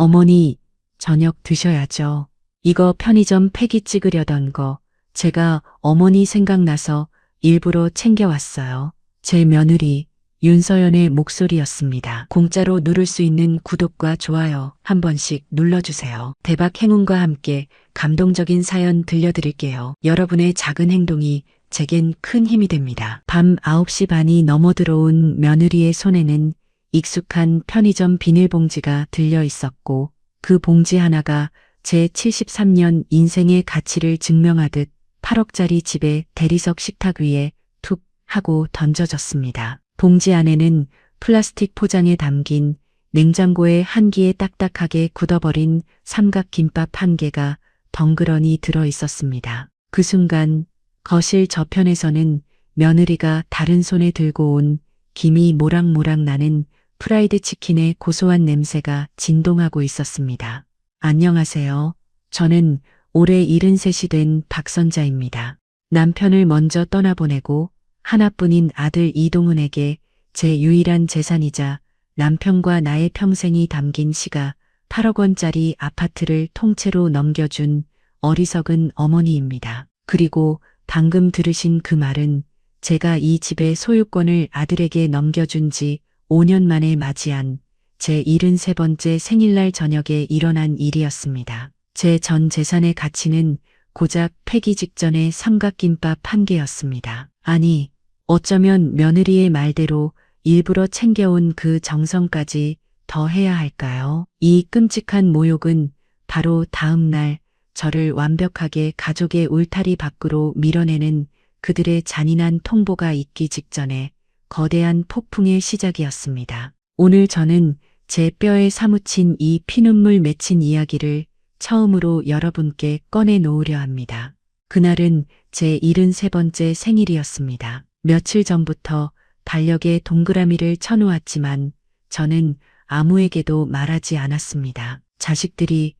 어머니, 저녁 드셔야죠. 이거 편의점 폐기 찍으려던 거 제가 어머니 생각나서 일부러 챙겨왔어요. 제 며느리 윤서연의 목소리였습니다. 공짜로 누를 수 있는 구독과 좋아요 한 번씩 눌러주세요. 대박 행운과 함께 감동적인 사연 들려드릴게요. 여러분의 작은 행동이 제겐 큰 힘이 됩니다. 밤 9시 반이 넘어 들어온 며느리의 손에는 익숙한 편의점 비닐봉지가 들려 있었고 그 봉지 하나가 제 73년 인생의 가치를 증명하듯 8억짜리 집의 대리석 식탁 위에 툭 하고 던져졌습니다. 봉지 안에는 플라스틱 포장에 담긴 냉장고에 한기에 딱딱하게 굳어버린 삼각김밥 한 개가 덩그러니 들어 있었습니다. 그 순간 거실 저편에서는 며느리가 다른 손에 들고 온 김이 모락모락 나는 프라이드 치킨의 고소한 냄새가 진동하고 있었습니다. 안녕하세요. 저는 올해 73이 된 박선자입니다. 남편을 먼저 떠나보내고 하나뿐인 아들 이동훈에게 제 유일한 재산이자 남편과 나의 평생이 담긴 시가 8억 원짜리 아파트를 통째로 넘겨준 어리석은 어머니입니다. 그리고 방금 들으신 그 말은 제가 이 집의 소유권을 아들에게 넘겨준 지 5년 만에 맞이한 제 73번째 생일날 저녁에 일어난 일이었습니다. 제 전 재산의 가치는 고작 폐기 직전의 삼각김밥 한 개였습니다. 아니, 어쩌면 며느리의 말대로 일부러 챙겨온 그 정성까지 더 해야 할까요? 이 끔찍한 모욕은 바로 다음 날 저를 완벽하게 가족의 울타리 밖으로 밀어내는 그들의 잔인한 통보가 있기 직전에 거대한 폭풍의 시작이었습니다. 오늘 저는 제 뼈에 사무친 이 피눈물 맺힌 이야기를 처음으로 여러분께 꺼내놓으려 합니다. 그날은 제 73번째 생일이었습니다. 며칠 전부터 달력에 동그라미를 쳐놓았지만 저는 아무에게도 말하지 않았습니다. 자식들이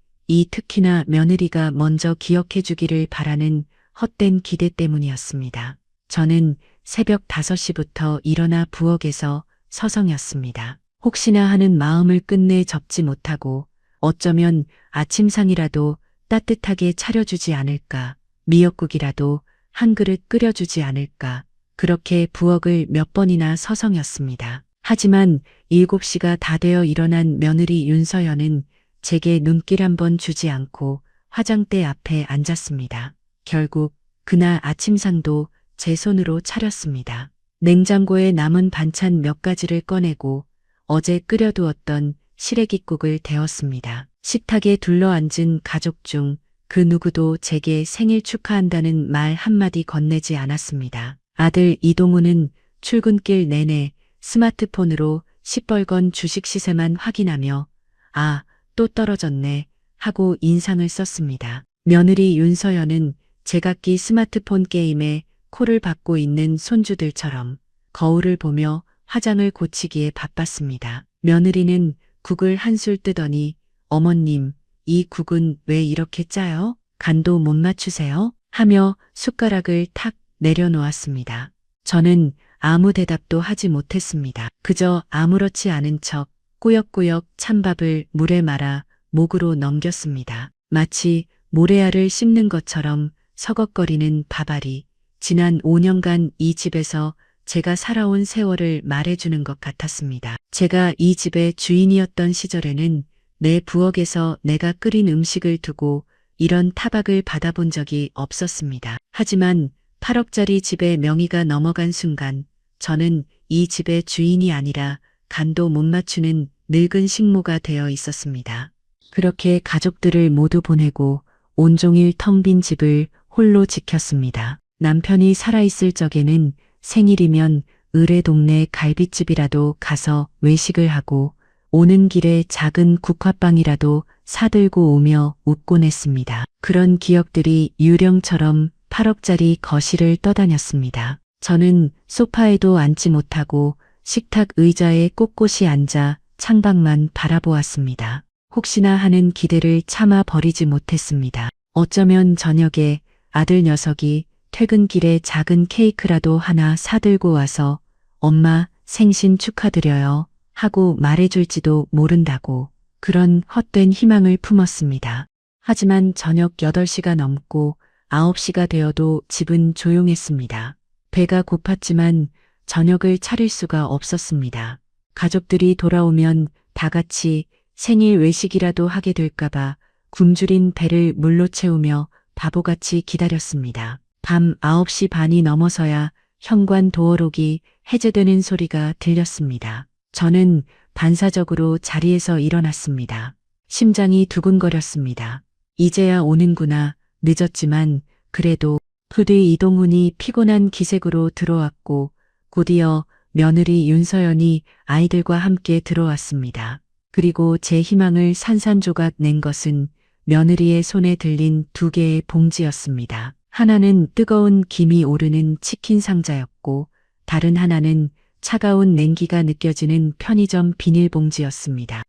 특히나 며느리가 먼저 기억해 주기를 바라는 헛된 기대 때문이었습니다. 저는 새벽 5시부터 일어나 부엌에서 서성였습니다. 혹시나 하는 마음을 끝내 접지 못하고 어쩌면 아침상이라도 따뜻하게 차려주지 않을까, 미역국이라도 한 그릇 끓여주지 않을까, 그렇게 부엌을 몇 번이나 서성였습니다. 하지만 7시가 다 되어 일어난 며느리 윤서연은 제게 눈길 한 번 주지 않고 화장대 앞에 앉았습니다. 결국 그날 아침상도 제 손으로 차렸습니다. 냉장고에 남은 반찬 몇 가지를 꺼내고 어제 끓여두었던 시래기국을 데웠습니다. 식탁에 둘러앉은 가족 중 그 누구도 제게 생일 축하한다는 말 한마디 건네지 않았습니다. 아들 이동훈은 출근길 내내 스마트폰으로 시뻘건 주식 시세만 확인하며 아, 또 떨어졌네 하고 인상을 썼습니다. 며느리 윤서연은 제각기 스마트폰 게임에 코를 박고 있는 손주들처럼 거울을 보며 화장을 고치기에 바빴습니다. 며느리는 국을 한술 뜨더니 어머님, 이 국은 왜 이렇게 짜요? 간도 못 맞추세요? 하며 숟가락을 탁 내려놓았습니다. 저는 아무 대답도 하지 못했습니다. 그저 아무렇지 않은 척 꾸역꾸역 찬밥을 물에 말아 목으로 넘겼습니다. 마치 모래알을 씹는 것처럼 서걱거리는 밥알이 지난 5년간 이 집에서 제가 살아온 세월을 말해주는 것 같았습니다. 제가 이 집의 주인이었던 시절에는 내 부엌에서 내가 끓인 음식을 두고 이런 타박을 받아본 적이 없었습니다. 하지만 8억짜리 집의 명의가 넘어간 순간 저는 이 집의 주인이 아니라 간도 못 맞추는 늙은 식모가 되어 있었습니다. 그렇게 가족들을 모두 보내고 온종일 텅 빈 집을 홀로 지켰습니다. 남편이 살아있을 적에는 생일이면 을의 동네 갈비집이라도 가서 외식을 하고 오는 길에 작은 국화빵이라도 사들고 오며 웃곤 했습니다. 그런 기억들이 유령처럼 8억짜리 거실을 떠다녔습니다. 저는 소파에도 앉지 못하고 식탁 의자에 꼿꼿이 앉아 창밖만 바라보았습니다. 혹시나 하는 기대를 참아 버리지 못했습니다. 어쩌면 저녁에 아들 녀석이 퇴근길에 작은 케이크라도 하나 사들고 와서 엄마 생신 축하드려요 하고 말해줄지도 모른다고 그런 헛된 희망을 품었습니다. 하지만 저녁 8시가 넘고 9시가 되어도 집은 조용했습니다. 배가 고팠지만 저녁을 차릴 수가 없었습니다. 가족들이 돌아오면 다 같이 생일 외식이라도 하게 될까봐 굶주린 배를 물로 채우며 바보같이 기다렸습니다. 밤 9시 반이 넘어서야 현관 도어록이 해제되는 소리가 들렸습니다. 저는 반사적으로 자리에서 일어났습니다. 심장이 두근거렸습니다. 이제야 오는구나. 늦었지만 그래도 부디 이동훈이 피곤한 기색으로 들어왔고 곧이어 며느리 윤서연이 아이들과 함께 들어왔습니다. 그리고 제 희망을 산산조각 낸 것은 며느리의 손에 들린 2개의 봉지였습니다. 하나는 뜨거운 김이 오르는 치킨 상자였고 다른 하나는 차가운 냉기가 느껴지는 편의점 비닐봉지였습니다.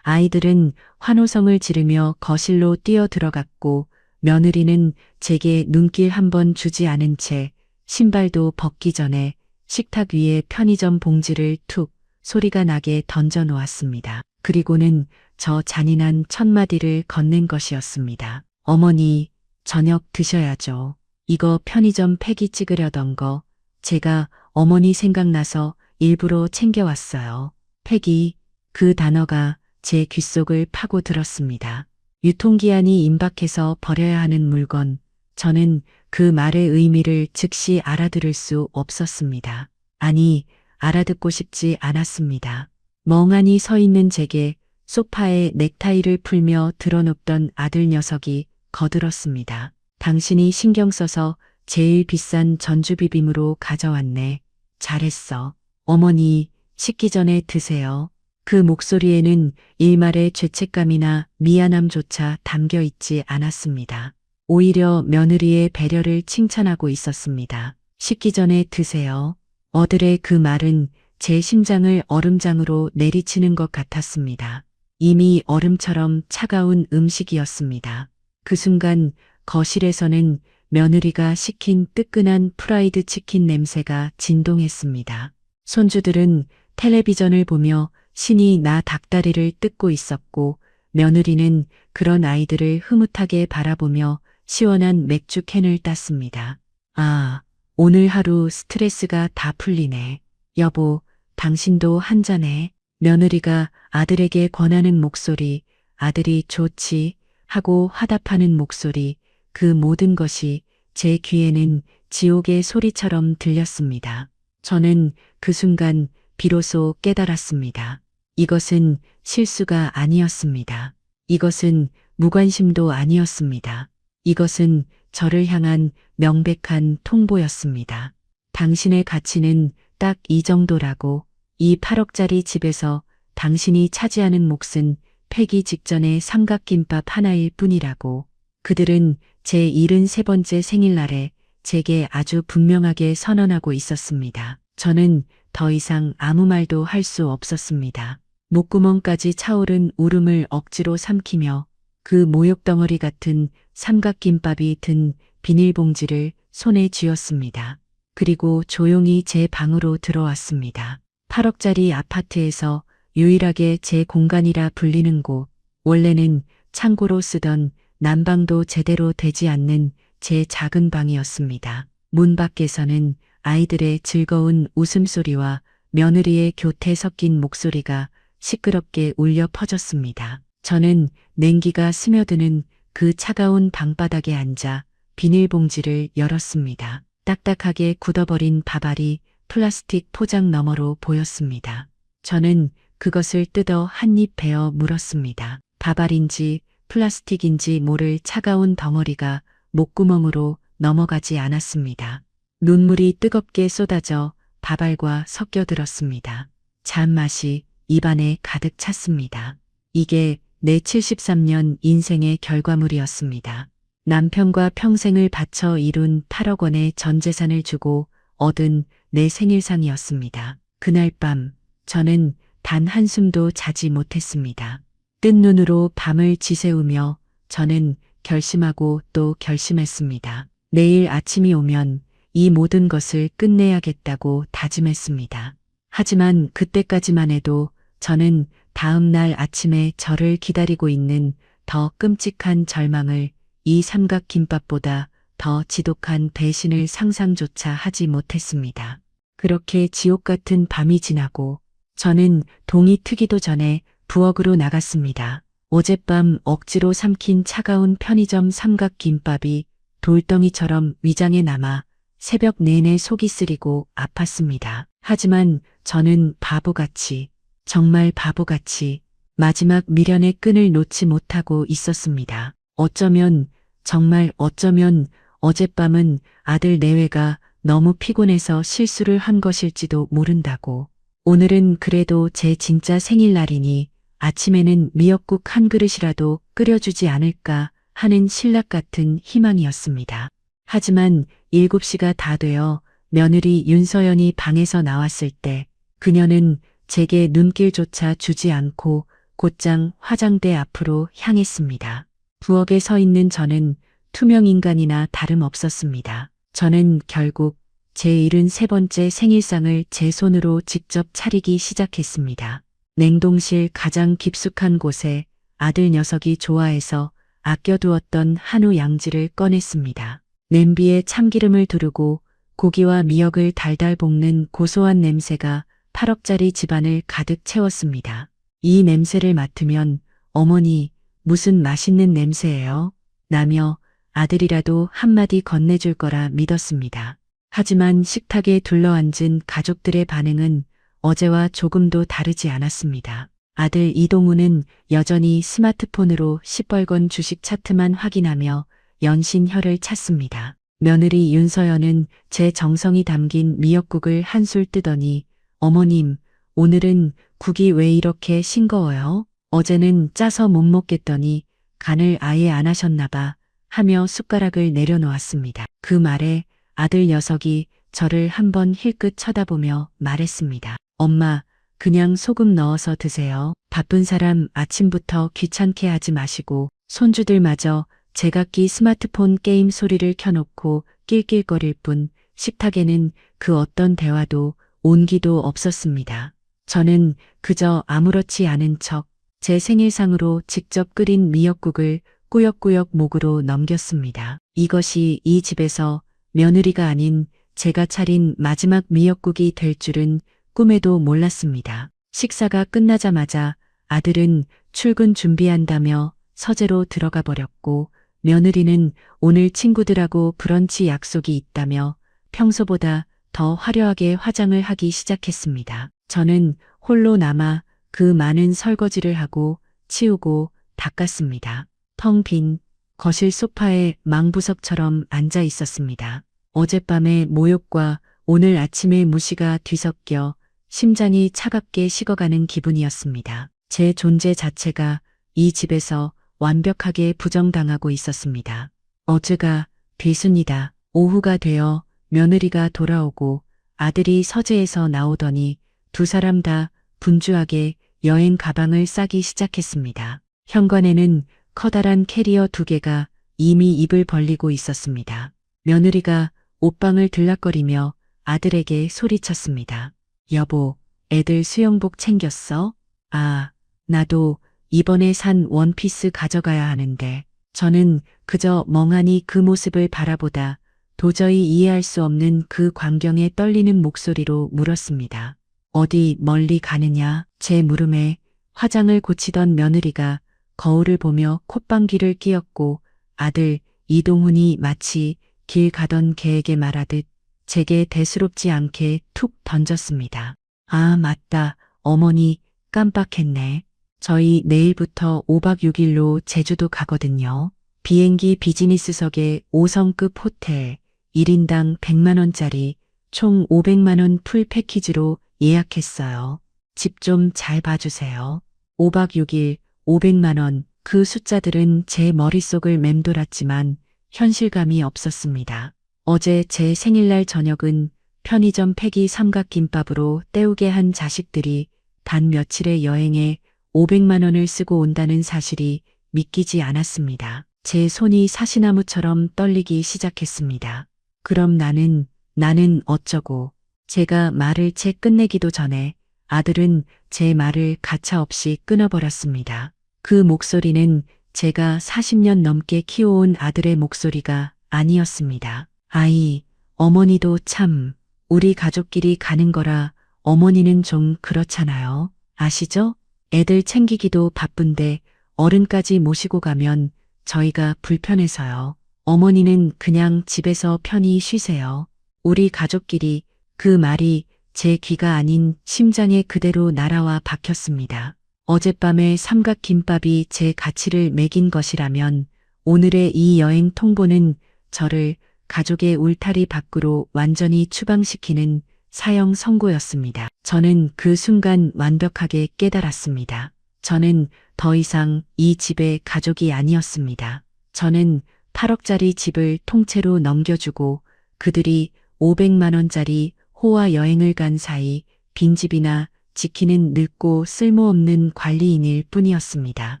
아이들은 환호성을 지르며 거실로 뛰어 들어갔고 며느리는 제게 눈길 한번 주지 않은 채 신발도 벗기 전에 식탁 위에 편의점 봉지를 툭 소리가 나게 던져 놓았습니다. 그리고는 저 잔인한 첫마디를 건넨 것이었습니다. 어머니, 저녁 드셔야죠. 이거 편의점 폐기 찍으려던 거 제가 어머니 생각나서 일부러 챙겨왔어요. 폐기, 그 단어가 제 귓속을 파고들었습니다. 유통기한이 임박해서 버려야 하는 물건, 저는 그 말의 의미를 즉시 알아들을 수 없었습니다. 아니, 알아듣고 싶지 않았습니다. 멍하니 서 있는 제게 소파에 넥타이를 풀며 드러눕던 아들 녀석이 거들었습니다. 당신이 신경 써서 제일 비싼 전주비빔으로 가져왔네. 잘했어. 어머니, 식기 전에 드세요. 그 목소리에는 일말의 죄책감이나 미안함조차 담겨 있지 않았습니다. 오히려 며느리의 배려를 칭찬하고 있었습니다. 식기 전에 드세요. 어들의 그 말은 제 심장을 얼음장으로 내리치는 것 같았습니다. 이미 얼음처럼 차가운 음식이었습니다. 그 순간 거실에서는 며느리가 시킨 뜨끈한 프라이드 치킨 냄새가 진동했습니다. 손주들은 텔레비전을 보며 신이 나 닭다리를 뜯고 있었고 며느리는 그런 아이들을 흐뭇하게 바라보며 시원한 맥주 캔을 땄습니다. 아, 오늘 하루 스트레스가 다 풀리네. 여보, 당신도 한 잔해. 며느리가 아들에게 권하는 목소리, 아들이 좋지 하고 화답하는 목소리, 그 모든 것이 제 귀에는 지옥의 소리처럼 들렸습니다. 저는 그 순간 비로소 깨달았습니다. 이것은 실수가 아니었습니다. 이것은 무관심도 아니었습니다. 이것은 저를 향한 명백한 통보였습니다. 당신의 가치는 딱 이 정도라고, 이 8억짜리 집에서 당신이 차지하는 몫은 폐기 직전의 삼각김밥 하나일 뿐이라고. 그들은 제 73번째 생일날에 제게 아주 분명하게 선언하고 있었습니다. 저는 더 이상 아무 말도 할 수 없었습니다. 목구멍까지 차오른 울음을 억지로 삼키며 그 모욕덩어리 같은 삼각김밥이 든 비닐봉지를 손에 쥐었습니다. 그리고 조용히 제 방으로 들어왔습니다. 8억짜리 아파트에서 유일하게 제 공간이라 불리는 곳, 원래는 창고로 쓰던 난방도 제대로 되지 않는 제 작은 방이었습니다. 문 밖에서는 아이들의 즐거운 웃음소리와 며느리의 교태 섞인 목소리가 시끄럽게 울려 퍼졌습니다. 저는 냉기가 스며드는 그 차가운 방바닥에 앉아 비닐봉지를 열었습니다. 딱딱하게 굳어버린 밥알이 플라스틱 포장 너머로 보였습니다. 저는 그것을 뜯어 한 입 베어 물었습니다. 밥알인지 플라스틱인지 모를 차가운 덩어리가 목구멍으로 넘어가지 않았습니다. 눈물이 뜨겁게 쏟아져 밥알과 섞여들었습니다. 잔맛이 입안에 가득 찼습니다. 이게 내 73년 인생의 결과물이었습니다. 남편과 평생을 바쳐 이룬 8억 원의 전 재산을 주고 얻은 내 생일상이었습니다. 그날 밤 저는 단 한숨도 자지 못했습니다. 뜬 눈으로 밤을 지새우며 저는 결심하고 또 결심했습니다. 내일 아침이 오면 이 모든 것을 끝내야겠다고 다짐했습니다. 하지만 그때까지만 해도 저는 다음 날 아침에 저를 기다리고 있는 더 끔찍한 절망을, 이 삼각김밥보다 더 지독한 배신을 상상조차 하지 못했습니다. 그렇게 지옥 같은 밤이 지나고 저는 동이 트기도 전에 부엌으로 나갔습니다. 어젯밤 억지로 삼킨 차가운 편의점 삼각김밥이 돌덩이처럼 위장에 남아 새벽 내내 속이 쓰리고 아팠습니다. 하지만 저는 바보같이, 정말 바보같이 마지막 미련의 끈을 놓지 못하고 있었습니다. 어쩌면, 정말 어쩌면 어젯밤은 아들 내외가 너무 피곤해서 실수를 한 것일지도 모른다고. 오늘은 그래도 제 진짜 생일날이니 아침에는 미역국 한 그릇이라도 끓여주지 않을까 하는 신락 같은 희망이었습니다. 하지만 7시가 다 되어 며느리 윤서연이 방에서 나왔을 때 그녀는 제게 눈길조차 주지 않고 곧장 화장대 앞으로 향했습니다. 부엌에 서 있는 저는 투명인간이나 다름없었습니다. 저는 결국 제 73번째 생일상을 제 손으로 직접 차리기 시작했습니다. 냉동실 가장 깊숙한 곳에 아들 녀석이 좋아해서 아껴두었던 한우 양지를 꺼냈습니다. 냄비에 참기름을 두르고 고기와 미역을 달달 볶는 고소한 냄새가 8억짜리 집안을 가득 채웠습니다. 이 냄새를 맡으면 어머니 무슨 맛있는 냄새예요? 라며 아들이라도 한마디 건네줄 거라 믿었습니다. 하지만 식탁에 둘러앉은 가족들의 반응은 어제와 조금도 다르지 않았습니다. 아들 이동우는 여전히 스마트폰으로 시뻘건 주식 차트만 확인하며 연신 혀를 찼습니다. 며느리 윤서연은 제 정성이 담긴 미역국을 한술 뜨더니 어머님, 오늘은 국이 왜 이렇게 싱거워요? 어제는 짜서 못 먹겠더니 간을 아예 안 하셨나 봐 하며 숟가락을 내려놓았습니다. 그 말에 아들 녀석이 저를 한번 힐끗 쳐다보며 말했습니다. 엄마, 그냥 소금 넣어서 드세요. 바쁜 사람 아침부터 귀찮게 하지 마시고 손주들마저 제각기 스마트폰 게임 소리를 켜놓고 낄낄거릴 뿐 식탁에는 그 어떤 대화도 온기도 없었습니다. 저는 그저 아무렇지 않은 척 제 생일상으로 직접 끓인 미역국을 꾸역꾸역 목으로 넘겼습니다. 이것이 이 집에서 며느리가 아닌 제가 차린 마지막 미역국이 될 줄은 꿈에도 몰랐습니다. 식사가 끝나자마자 아들은 출근 준비한다며 서재로 들어가 버렸고 며느리는 오늘 친구들하고 브런치 약속이 있다며 평소보다 더 화려하게 화장을 하기 시작했습니다. 저는 홀로 남아 그 많은 설거지를 하고 치우고 닦았습니다. 텅 빈 거실 소파에 망부석처럼 앉아 있었습니다. 어젯밤의 모욕과 오늘 아침의 무시가 뒤섞여 심장이 차갑게 식어가는 기분이었습니다. 제 존재 자체가 이 집에서 완벽하게 부정당하고 있었습니다. 어제가 뒤순이다. 오후가 되어 며느리가 돌아오고 아들이 서재에서 나오더니 두 사람 다 분주하게 여행 가방을 싸기 시작했습니다. 현관에는 커다란 캐리어 2개가 이미 입을 벌리고 있었습니다. 며느리가 옷방을 들락거리며 아들에게 소리쳤습니다. 여보, 애들 수영복 챙겼어? 아, 나도 이번에 산 원피스 가져가야 하는데. 저는 그저 멍하니 그 모습을 바라보다 도저히 이해할 수 없는 그 광경에 떨리는 목소리로 물었습니다. 어디 멀리 가느냐? 제 물음에 화장을 고치던 며느리가 거울을 보며 콧방귀를 뀌었고 아들 이동훈이 마치 길 가던 개에게 말하듯 제게 대수롭지 않게 툭 던졌습니다. 아, 맞다. 어머니 깜빡했네. 저희 내일부터 5박 6일로 제주도 가거든요. 비행기 비즈니스석에 5성급 호텔 1인당 100만 원짜리 총 500만 원 풀 패키지로 예약했어요. 집 좀 잘 봐주세요. 5박 6일 500만 원, 그 숫자들은 제 머릿속을 맴돌았지만 현실감이 없었습니다. 어제 제 생일날 저녁은 편의점 폐기 삼각김밥으로 때우게 한 자식들이 단 며칠의 여행에 500만 원을 쓰고 온다는 사실이 믿기지 않았습니다. 제 손이 사시나무처럼 떨리기 시작했습니다. 그럼 나는 어쩌고. 제가 말을 채 끝내기도 전에 아들은 제 말을 가차없이 끊어버렸습니다. 그 목소리는 제가 40년 넘게 키워온 아들의 목소리가 아니었습니다. 아이, 어머니도 참, 우리 가족끼리 가는 거라 어머니는 좀 그렇잖아요. 아시죠? 애들 챙기기도 바쁜데 어른까지 모시고 가면 저희가 불편해서요. 어머니는 그냥 집에서 편히 쉬세요. 우리 가족끼리. 그 말이 제 귀가 아닌 심장에 그대로 날아와 박혔습니다. 어젯밤의 삼각김밥이 제 가치를 매긴 것이라면 오늘의 이 여행 통보는 저를 가족의 울타리 밖으로 완전히 추방시키는 사형 선고였습니다. 저는 그 순간 완벽하게 깨달았습니다. 저는 더 이상 이 집의 가족이 아니었습니다. 저는 8억짜리 집을 통째로 넘겨주고 그들이 500만 원짜리 호화 여행을 간 사이 빈집이나 지키는 늙고 쓸모없는 관리인일 뿐이었습니다.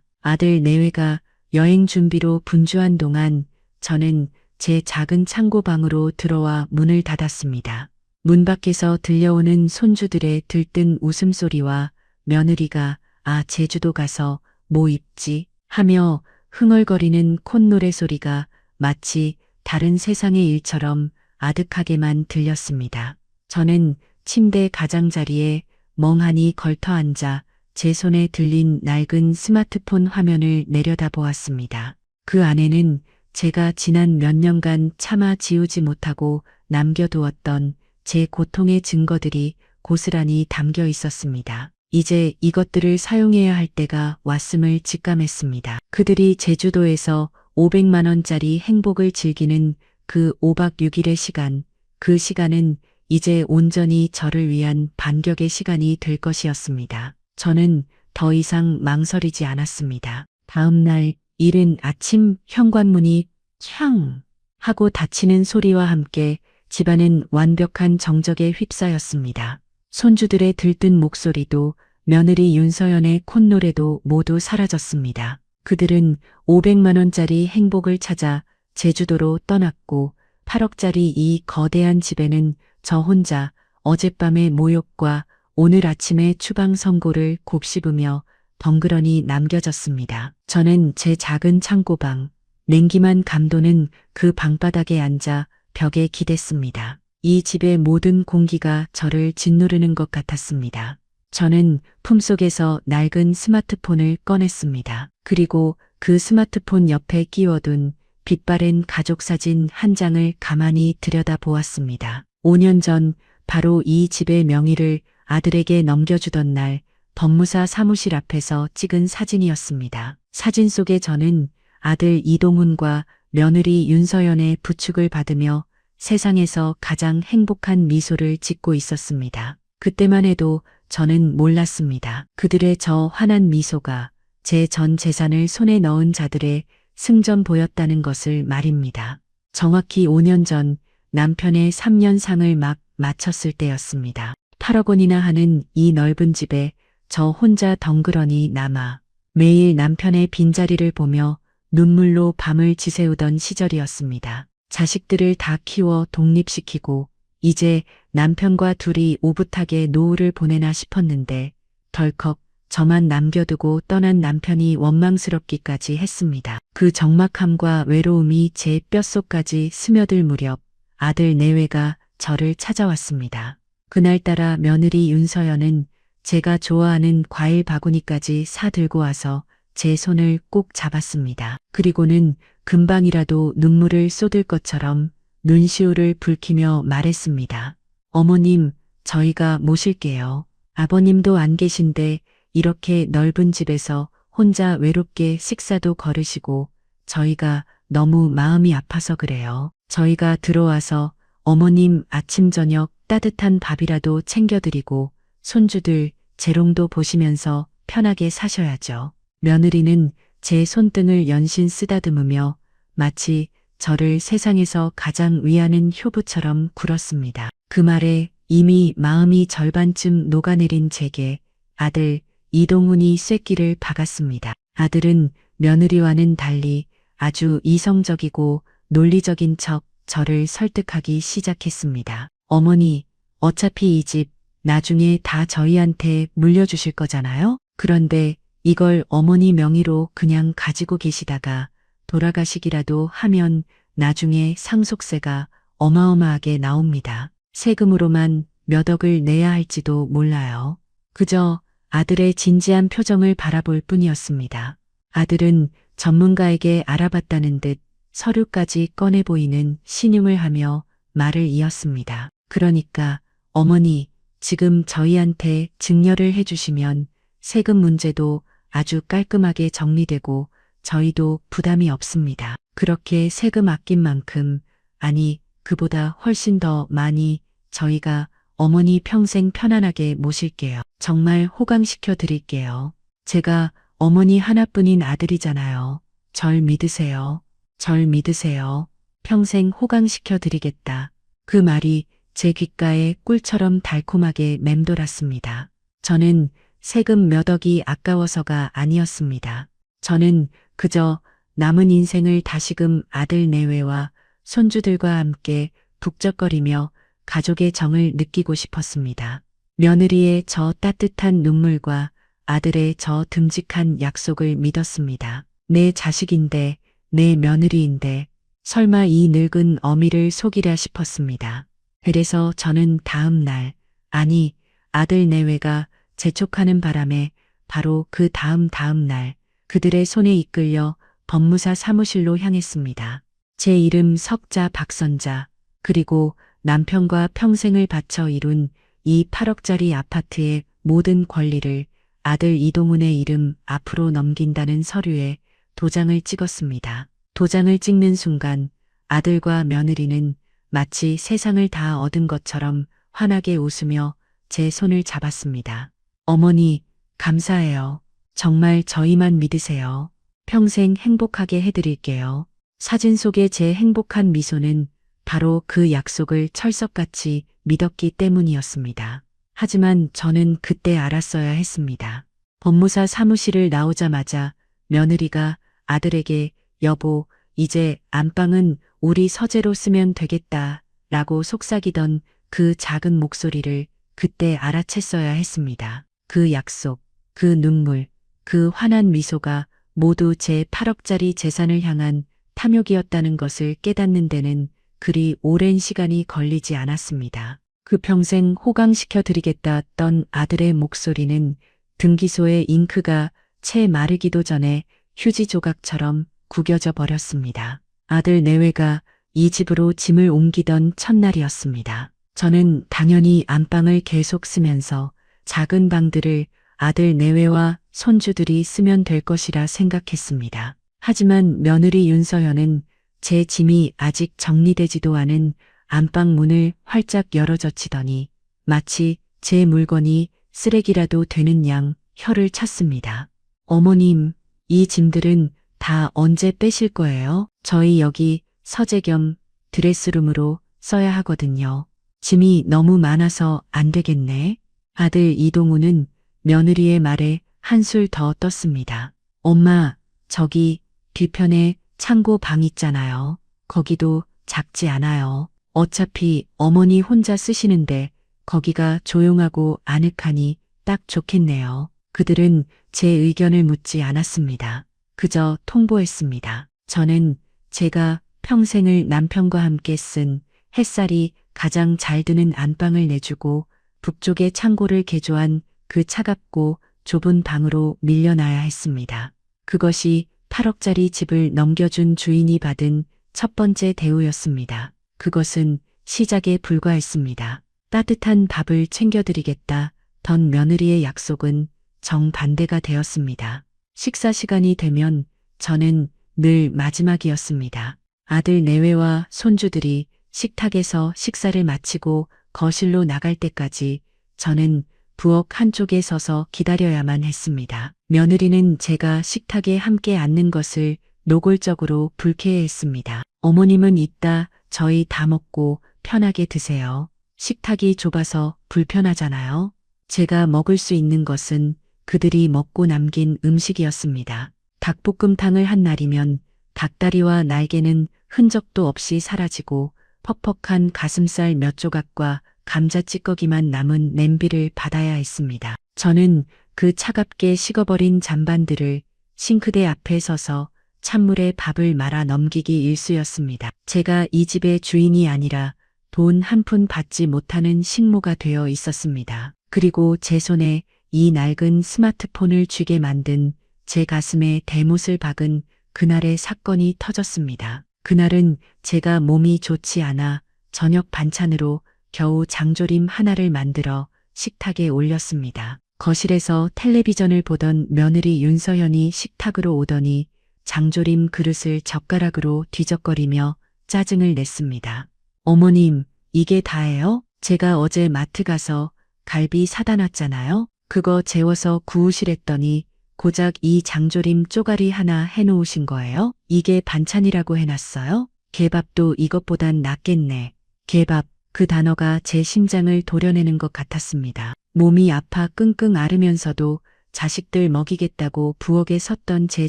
아들 내외가 여행 준비로 분주한 동안 저는 제 작은 창고방으로 들어와 문을 닫았습니다. 문 밖에서 들려오는 손주들의 들뜬 웃음소리와 며느리가 제주도 가서 뭐 입지 하며 흥얼거리는 콧노래 소리가 마치 다른 세상의 일처럼 아득하게만 들렸습니다. 저는 침대 가장자리에 멍하니 걸터 앉아 제 손에 들린 낡은 스마트폰 화면을 내려다보았습니다. 그 안에는 제가 지난 몇 년간 차마 지우지 못하고 남겨두었던 제 고통의 증거들이 고스란히 담겨 있었습니다. 이제 이것들을 사용해야 할 때가 왔음을 직감했습니다. 그들이 제주도에서 500만 원짜리 행복을 즐기는 그 5박 6일의 시간, 그 시간은 이제 온전히 저를 위한 반격의 시간이 될 것이었습니다. 저는 더 이상 망설이지 않았습니다. 다음 날 이른 아침 현관문이 쾅 하고 닫히는 소리와 함께 집안은 완벽한 정적에 휩싸였습니다. 손주들의 들뜬 목소리도 며느리 윤서연의 콧노래도 모두 사라졌습니다. 그들은 500만 원짜리 행복을 찾아 제주도로 떠났고 8억짜리 이 거대한 집에는 저 혼자 어젯밤의 모욕과 오늘 아침의 추방 선고를 곱씹으며 덩그러니 남겨졌습니다. 저는 제 작은 창고방, 냉기만 감도는 그 방바닥에 앉아 벽에 기댔습니다. 이 집의 모든 공기가 저를 짓누르는 것 같았습니다. 저는 품속에서 낡은 스마트폰을 꺼냈습니다. 그리고 그 스마트폰 옆에 끼워둔 빛바랜 가족사진 한 장을 가만히 들여다보았습니다. 5년 전 바로 이 집의 명의를 아들에게 넘겨주던 날 법무사 사무실 앞에서 찍은 사진이었습니다. 사진 속에 저는 아들 이동훈과 며느리 윤서연의 부축을 받으며 세상에서 가장 행복한 미소를 짓고 있었습니다. 그때만 해도 저는 몰랐습니다. 그들의 저 환한 미소가 제 전 재산을 손에 넣은 자들의 승전보였다는 것을 말입니다. 정확히 5년 전 남편의 3년상을 막 마쳤을 때였습니다. 8억 원이나 하는 이 넓은 집에 저 혼자 덩그러니 남아 매일 남편의 빈자리를 보며 눈물로 밤을 지새우던 시절이었습니다. 자식들을 다 키워 독립시키고 이제 남편과 둘이 오붓하게 노후를 보내나 싶었는데 덜컥 저만 남겨두고 떠난 남편이 원망스럽기까지 했습니다. 그 적막함과 외로움이 제 뼛속까지 스며들 무렵 아들 내외가 저를 찾아왔습니다. 그날따라 며느리 윤서연은 제가 좋아하는 과일 바구니까지 사들고 와서 제 손을 꼭 잡았습니다. 그리고는 금방이라도 눈물을 쏟을 것처럼 눈시울을 붉히며 말했습니다. 어머님, 저희가 모실게요. 아버님도 안 계신데 이렇게 넓은 집에서 혼자 외롭게 식사도 거르시고 저희가 너무 마음이 아파서 그래요. 저희가 들어와서 어머님 아침 저녁 따뜻한 밥이라도 챙겨드리고 손주들 재롱도 보시면서 편하게 사셔야죠. 며느리는 제 손등을 연신 쓰다듬으며 마치 저를 세상에서 가장 위하는 효부처럼 굴었습니다. 그 말에 이미 마음이 절반쯤 녹아내린 제게 아들 이동훈이 쇳기를 박았습니다. 아들은 며느리와는 달리 아주 이성적이고 논리적인 척 저를 설득하기 시작했습니다. 어머니, 어차피 이 집 나중에 다 저희한테 물려주실 거잖아요? 그런데 이걸 어머니 명의로 그냥 가지고 계시다가 돌아가시기라도 하면 나중에 상속세가 어마어마하게 나옵니다. 세금으로만 몇 억을 내야 할지도 몰라요. 그저 아들의 진지한 표정을 바라볼 뿐이었습니다. 아들은 전문가에게 알아봤다는 듯 서류까지 꺼내 보이는 신용을 하며 말을 이었습니다. 그러니까 어머니, 지금 저희한테 증여를 해주시면 세금 문제도 아주 깔끔하게 정리되고 저희도 부담이 없습니다. 그렇게 세금 아낀 만큼, 아니, 그보다 훨씬 더 많이 저희가 어머니 평생 편안하게 모실게요. 정말 호강시켜 드릴게요. 제가 어머니 하나뿐인 아들이잖아요. 절 믿으세요. 절 믿으세요. 평생 호강시켜 드리겠다. 그 말이 제 귓가에 꿀처럼 달콤하게 맴돌았습니다. 저는 세금 몇 억이 아까워서가 아니었습니다. 저는 그저 남은 인생을 다시금 아들 내외와 손주들과 함께 북적거리며 가족의 정을 느끼고 싶었습니다. 며느리의 저 따뜻한 눈물과 아들의 저 듬직한 약속을 믿었습니다. 내 자식인데, 내 며느리인데, 설마 이 늙은 어미를 속이랴 싶었습니다. 그래서 저는 다음 날, 아니, 아들 내외가 재촉하는 바람에 바로 그 다음 날, 그들의 손에 이끌려 법무사 사무실로 향했습니다. 제 이름 석자 박선자, 그리고 남편과 평생을 바쳐 이룬 이 8억짜리 아파트의 모든 권리를 아들 이동훈의 이름 앞으로 넘긴다는 서류에 도장을 찍었습니다. 도장을 찍는 순간 아들과 며느리는 마치 세상을 다 얻은 것처럼 환하게 웃으며 제 손을 잡았습니다. 어머니, 감사해요. 정말 저희만 믿으세요. 평생 행복하게 해드릴게요. 사진 속의 제 행복한 미소는 바로 그 약속을 철석같이 믿었기 때문이었습니다. 하지만 저는 그때 알았어야 했습니다. 법무사 사무실을 나오자마자 며느리가 아들에게 여보, 이제 안방은 우리 서재로 쓰면 되겠다 라고 속삭이던 그 작은 목소리를 그때 알아챘어야 했습니다. 그 약속, 그 눈물, 그 환한 미소가 모두 제 8억짜리 재산을 향한 탐욕이었다는 것을 깨닫는 데는 그리 오랜 시간이 걸리지 않았습니다. 그 평생 호강시켜 드리겠다던 아들의 목소리는 등기소의 잉크가 채 마르기도 전에 휴지 조각처럼 구겨져 버렸습니다. 아들 내외가 이 집으로 짐을 옮기던 첫날이었습니다. 저는 당연히 안방을 계속 쓰면서 작은 방들을 아들 내외와 손주들이 쓰면 될 것이라 생각했습니다. 하지만 며느리 윤서연은 제 짐이 아직 정리되지도 않은 안방 문을 활짝 열어젖히더니 마치 제 물건이 쓰레기라도 되는 양 혀를 찼습니다. 어머님, 이 짐들은 다 언제 빼실 거예요? 저희 여기 서재 겸 드레스룸으로 써야 하거든요. 짐이 너무 많아서 안 되겠네. 아들 이동우는 며느리의 말에 한술 더 떴습니다. 엄마, 저기 뒤편에 창고 방 있잖아요. 거기도 작지 않아요. 어차피 어머니 혼자 쓰시는데 거기가 조용하고 아늑하니 딱 좋겠네요. 그들은 제 의견을 묻지 않았습니다. 그저 통보했습니다. 저는 제가 평생을 남편과 함께 쓴 햇살이 가장 잘 드는 안방을 내주고 북쪽의 창고를 개조한 그 차갑고 좁은 방으로 밀려나야 했습니다. 그것이 8억짜리 집을 넘겨준 주인이 받은 첫 번째 대우였습니다. 그것은 시작에 불과했습니다. 따뜻한 밥을 챙겨드리겠다 던 며느리의 약속은 정반대가 되었습니다. 식사 시간이 되면 저는 늘 마지막이었습니다. 아들 내외와 손주들이 식탁에서 식사를 마치고 거실로 나갈 때까지 저는 부엌 한쪽에 서서 기다려야만 했습니다. 며느리는 제가 식탁에 함께 앉는 것을 노골적으로 불쾌해했습니다. 어머님은 이따 저희 다 먹고 편하게 드세요. 식탁이 좁아서 불편하잖아요. 제가 먹을 수 있는 것은 그들이 먹고 남긴 음식이었습니다. 닭볶음탕을 한 날이면 닭다리와 날개는 흔적도 없이 사라지고 퍽퍽한 가슴살 몇 조각과 감자찌꺼기만 남은 냄비를 받아야 했습니다. 저는 그 차갑게 식어버린 잔반들을 싱크대 앞에 서서 찬물에 밥을 말아 넘기기 일쑤였습니다. 제가 이 집의 주인이 아니라 돈 한 푼 받지 못하는 식모가 되어 있었습니다. 그리고 제 손에 이 낡은 스마트폰을 쥐게 만든 제 가슴에 대못을 박은 그날의 사건이 터졌습니다. 그날은 제가 몸이 좋지 않아 저녁 반찬으로 겨우 장조림 하나를 만들어 식탁에 올렸습니다. 거실에서 텔레비전을 보던 며느리 윤서연이 식탁으로 오더니 장조림 그릇을 젓가락으로 뒤적거리며 짜증을 냈습니다. 어머님, 이게 다예요? 제가 어제 마트 가서 갈비 사다 놨잖아요? 그거 재워서 구우시랬더니 고작 이 장조림 쪼가리 하나 해놓으신 거예요? 이게 반찬이라고 해놨어요? 개밥도 이것보단 낫겠네. 개밥, 그 단어가 제 심장을 도려내는 것 같았습니다. 몸이 아파 끙끙 앓으면서도 자식들 먹이겠다고 부엌에 섰던 제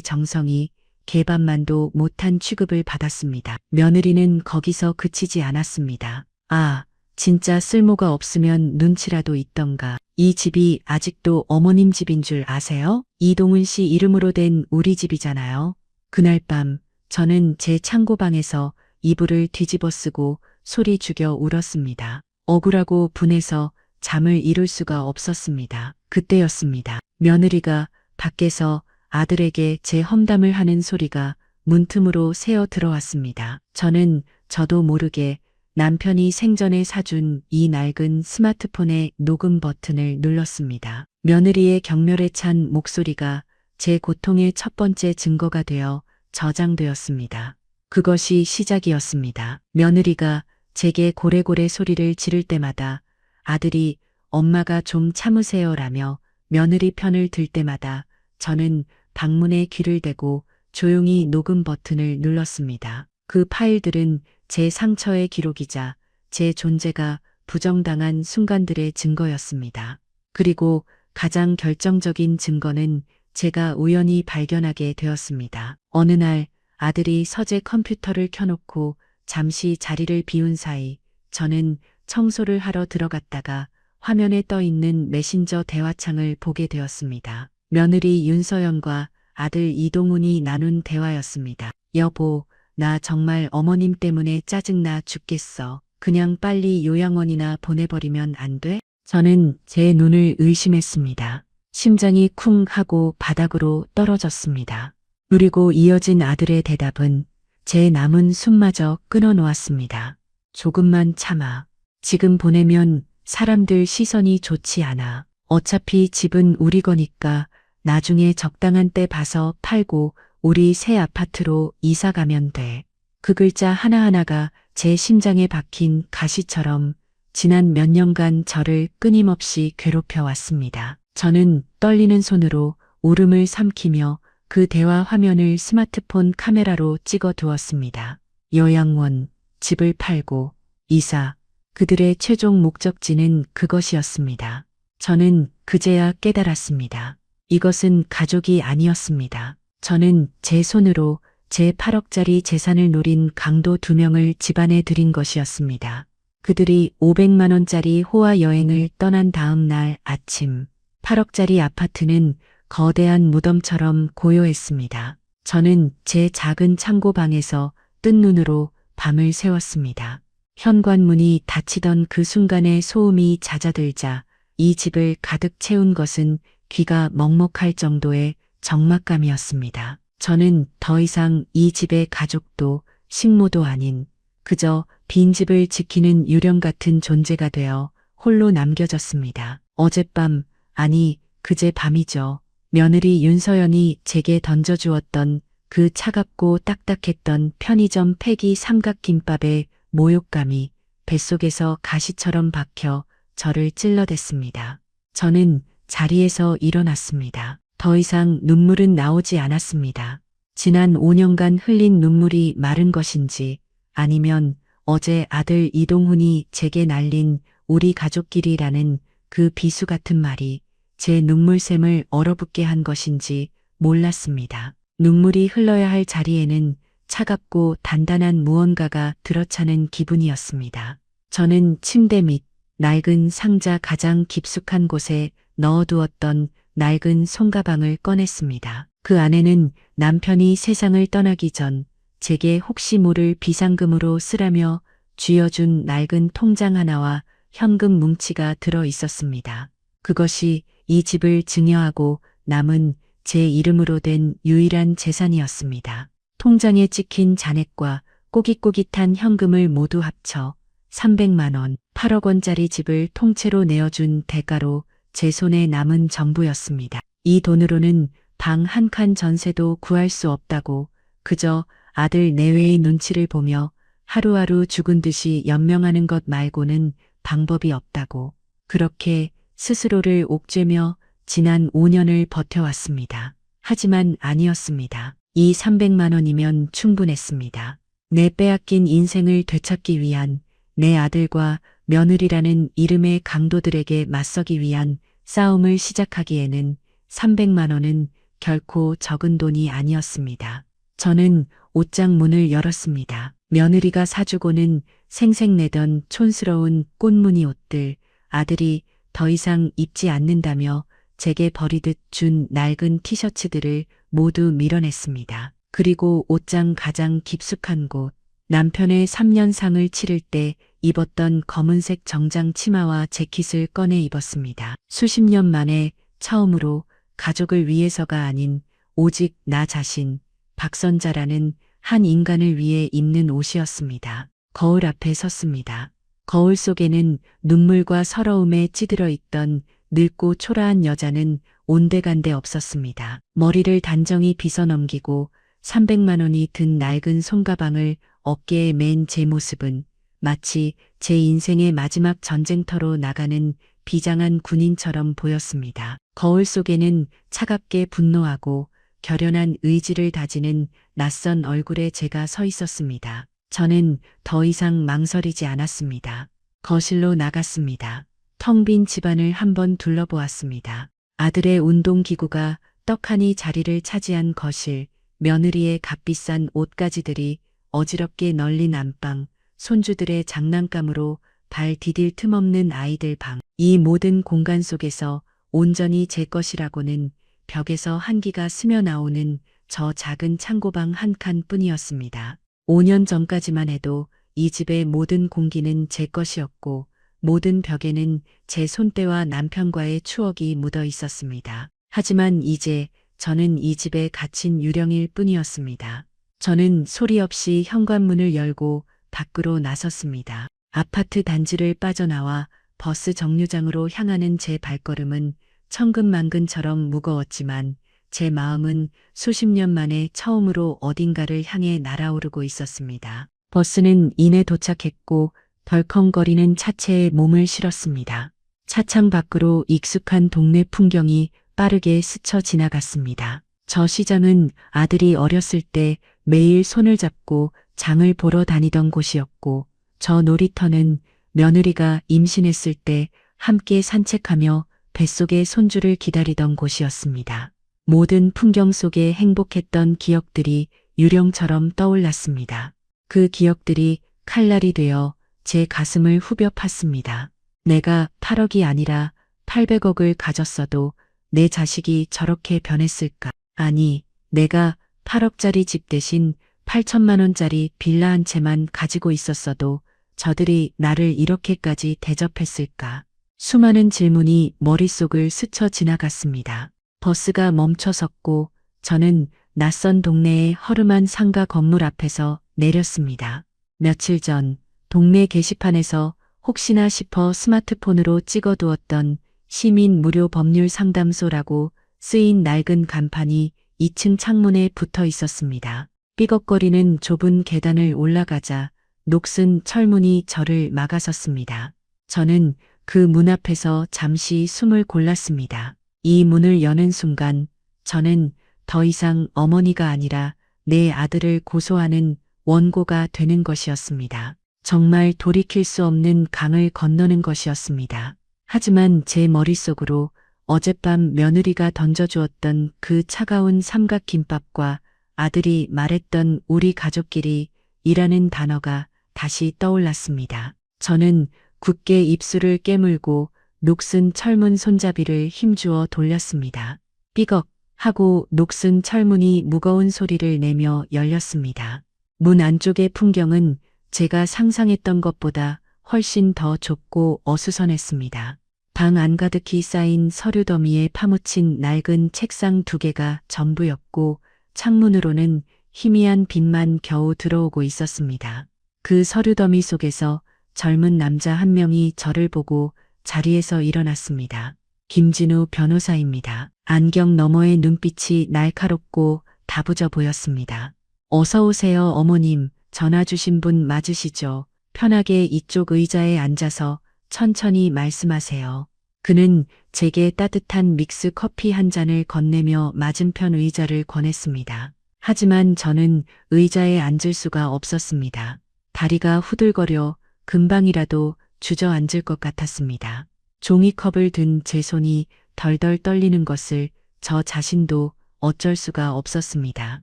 정성이 개밥만도 못한 취급을 받았습니다. 며느리는 거기서 그치지 않았습니다. 아, 진짜 쓸모가 없으면 눈치라도 있던가. 이 집이 아직도 어머님 집인 줄 아세요? 이동훈 씨 이름으로 된 우리 집이잖아요. 그날 밤 저는 제 창고방에서 이불을 뒤집어 쓰고 소리 죽여 울었습니다. 억울하고 분해서 잠을 이룰 수가 없었습니다. 그때였습니다. 며느리가 밖에서 아들에게 제 험담을 하는 소리가 문틈으로 새어 들어왔습니다. 저는 저도 모르게 남편이 생전에 사준 이 낡은 스마트폰의 녹음 버튼을 눌렀습니다. 며느리의 격렬에 찬 목소리가 제 고통의 첫 번째 증거가 되어 저장되었습니다. 그것이 시작이었습니다. 며느리가 제게 고래고래 소리를 지를 때마다 아들이 엄마가 좀 참으세요라며 며느리 편을 들 때마다 저는 방문에 귀를 대고 조용히 녹음 버튼을 눌렀습니다. 그 파일들은 제 상처의 기록이자 제 존재가 부정당한 순간들의 증거였습니다. 그리고 가장 결정적인 증거는 제가 우연히 발견하게 되었습니다. 어느 날 아들이 서재 컴퓨터를 켜놓고 잠시 자리를 비운 사이 저는 청소를 하러 들어갔다가 화면에 떠 있는 메신저 대화창을 보게 되었습니다. 며느리 윤서연과 아들 이동훈이 나눈 대화였습니다. 여보, 나 정말 어머님 때문에 짜증나 죽겠어. 그냥 빨리 요양원이나 보내버리면 안 돼? 저는 제 눈을 의심했습니다. 심장이 쿵 하고 바닥으로 떨어졌습니다. 그리고 이어진 아들의 대답은 제 남은 숨마저 끊어놓았습니다. 조금만 참아. 지금 보내면 사람들 시선이 좋지 않아. 어차피 집은 우리 거니까 나중에 적당한 때 봐서 팔고 우리 새 아파트로 이사 가면 돼. 그 글자 하나하나가 제 심장에 박힌 가시처럼 지난 몇 년간 저를 끊임없이 괴롭혀 왔습니다. 저는 떨리는 손으로 울음을 삼키며 그 대화 화면을 스마트폰 카메라로 찍어 두었습니다. 요양원, 집을 팔고, 이사, 그들의 최종 목적지는 그것이었습니다. 저는 그제야 깨달았습니다. 이것은 가족이 아니었습니다. 저는 제 손으로 제 8억짜리 재산을 노린 강도 2명을 집안에 들인 것이었습니다. 그들이 500만 원짜리 호화 여행을 떠난 다음 날 아침, 8억짜리 아파트는 거대한 무덤처럼 고요했습니다. 저는 제 작은 창고방에서 뜬 눈으로 밤을 새웠습니다. 현관문이 닫히던 그 순간에 소음이 잦아들자 이 집을 가득 채운 것은 귀가 먹먹할 정도의 적막감이었습니다. 저는 더 이상 이 집의 가족도 식모도 아닌 그저 빈집을 지키는 유령 같은 존재가 되어 홀로 남겨졌습니다. 어젯밤, 아니 그제 밤이죠. 며느리 윤서연이 제게 던져주었던 그 차갑고 딱딱했던 편의점 폐기 삼각김밥의 모욕감이 뱃속에서 가시처럼 박혀 저를 찔러댔습니다. 저는 자리에서 일어났습니다. 더 이상 눈물은 나오지 않았습니다. 지난 5년간 흘린 눈물이 마른 것인지 아니면 어제 아들 이동훈이 제게 날린 우리 가족끼리라는 그 비수 같은 말이 제 눈물샘을 얼어붙게 한 것인지 몰랐습니다. 눈물이 흘러야 할 자리에는 차갑고 단단한 무언가가 들어차는 기분이었습니다. 저는 침대 밑 낡은 상자 가장 깊숙한 곳에 넣어두었던 낡은 손가방을 꺼냈습니다. 그 안에는 남편이 세상을 떠나기 전 제게 혹시 모를 비상금으로 쓰라며 쥐어준 낡은 통장 하나와 현금 뭉치가 들어 있었습니다. 그것이 이 집을 증여하고 남은 제 이름으로 된 유일한 재산이었습니다. 통장에 찍힌 잔액과 꼬깃꼬깃한 현금을 모두 합쳐 300만 원, 8억 원짜리 집을 통째로 내어준 대가로 제 손에 남은 전부였습니다. 이 돈으로는 방 한 칸 전세도 구할 수 없다고 그저 아들 내외의 눈치를 보며 하루하루 죽은 듯이 연명하는 것 말고는 방법이 없다고 그렇게 스스로를 옥죄며 지난 5년을 버텨왔습니다. 하지만 아니었습니다. 이 300만 원이면 충분했습니다. 내 빼앗긴 인생을 되찾기 위한 내 아들과 며느리라는 이름의 강도들에게 맞서기 위한 싸움을 시작하기에는 300만 원은 결코 적은 돈이 아니었습니다. 저는 옷장 문을 열었습니다. 며느리가 사주고는 생색내던 촌스러운 꽃무늬 옷들, 아들이 더 이상 입지 않는다며 제게 버리듯 준 낡은 티셔츠들을 모두 밀어냈습니다. 그리고 옷장 가장 깊숙한 곳, 남편의 3년상을 치를 때 입었던 검은색 정장 치마와 재킷을 꺼내 입었습니다. 수십 년 만에 처음으로 가족을 위해서가 아닌 오직 나 자신, 박선자라는 한 인간을 위해 입는 옷이었습니다. 거울 앞에 섰습니다. 거울 속에는 눈물과 서러움에 찌들어 있던 늙고 초라한 여자는 온데간데 없었습니다. 머리를 단정히 빗어넘기고 300만 원이 든 낡은 손가방을 어깨에 맨 제 모습은 마치 제 인생의 마지막 전쟁터로 나가는 비장한 군인처럼 보였습니다. 거울 속에는 차갑게 분노하고 결연한 의지를 다지는 낯선 얼굴에 제가 서 있었습니다. 저는 더 이상 망설이지 않았습니다. 거실로 나갔습니다. 텅 빈 집안을 한번 둘러보았습니다. 아들의 운동기구가 떡하니 자리를 차지한 거실, 며느리의 값비싼 옷가지들이 어지럽게 널린 안방, 손주들의 장난감으로 발 디딜 틈 없는 아이들 방. 이 모든 공간 속에서 온전히 제 것이라고는 벽에서 한기가 스며 나오는 저 작은 창고방 한 칸뿐이었습니다. 5년 전까지만 해도 이 집의 모든 공기는 제 것이었고 모든 벽에는 제 손때와 남편과의 추억이 묻어 있었습니다. 하지만 이제 저는 이 집에 갇힌 유령일 뿐이었습니다. 저는 소리 없이 현관문을 열고 밖으로 나섰습니다. 아파트 단지를 빠져나와 버스 정류장으로 향하는 제 발걸음은 천근만근처럼 무거웠지만 제 마음은 수십 년 만에 처음으로 어딘가를 향해 날아오르고 있었습니다. 버스는 이내 도착했고 덜컹거리는 차체에 몸을 실었습니다. 차창 밖으로 익숙한 동네 풍경이 빠르게 스쳐 지나갔습니다. 저 시장은 아들이 어렸을 때 매일 손을 잡고 장을 보러 다니던 곳이었고 저 놀이터는 며느리가 임신했을 때 함께 산책하며 뱃속의 손주를 기다리던 곳이었습니다. 모든 풍경 속에 행복했던 기억들이 유령처럼 떠올랐습니다. 그 기억들이 칼날이 되어 제 가슴을 후벼 팠습니다. 내가 8억이 아니라 800억을 가졌어도 내 자식이 저렇게 변했을까? 아니, 내가 8억짜리 집 대신 8천만 원짜리 빌라 한 채만 가지고 있었어도 저들이 나를 이렇게까지 대접했을까? 수많은 질문이 머릿속을 스쳐 지나갔습니다. 버스가 멈춰 섰고 저는 낯선 동네의 허름한 상가 건물 앞에서 내렸습니다. 며칠 전 동네 게시판에서 혹시나 싶어 스마트폰으로 찍어두었던 시민 무료 법률 상담소라고 쓰인 낡은 간판이 2층 창문에 붙어 있었습니다. 삐걱거리는 좁은 계단을 올라가자 녹슨 철문이 저를 막아섰습니다. 저는 그 문 앞에서 잠시 숨을 골랐습니다. 이 문을 여는 순간 저는 더 이상 어머니가 아니라 내 아들을 고소하는 원고가 되는 것이었습니다. 정말 돌이킬 수 없는 강을 건너는 것이었습니다. 하지만 제 머릿속으로 어젯밤 며느리가 던져주었던 그 차가운 삼각김밥과 아들이 말했던 우리 가족끼리 이라는 단어가 다시 떠올랐습니다. 저는 굳게 입술을 깨물고 녹슨 철문 손잡이를 힘주어 돌렸습니다. 삐걱 하고 녹슨 철문이 무거운 소리를 내며 열렸습니다. 문 안쪽의 풍경은 제가 상상했던 것보다 훨씬 더 좁고 어수선했습니다. 방 안가득히 쌓인 서류 더미에 파묻힌 낡은 책상 2개가 전부였고 창문으로는 희미한 빛만 겨우 들어오고 있었습니다. 그 서류 더미 속에서 젊은 남자 한 명이 저를 보고 자리에서 일어났습니다. 김진우 변호사입니다. 안경 너머의 눈빛이 날카롭고 다부져 보였습니다. 어서 오세요, 어머님. 전화 주신 분 맞으시죠? 편하게 이쪽 의자에 앉아서 천천히 말씀하세요. 그는 제게 따뜻한 믹스 커피 한 잔을 건네며 맞은편 의자를 권했습니다. 하지만 저는 의자에 앉을 수가 없었습니다. 다리가 후들거려 금방이라도 주저앉을 것 같았습니다. 종이컵을 든 제 손이 덜덜 떨리는 것을 저 자신도 어쩔 수가 없었습니다.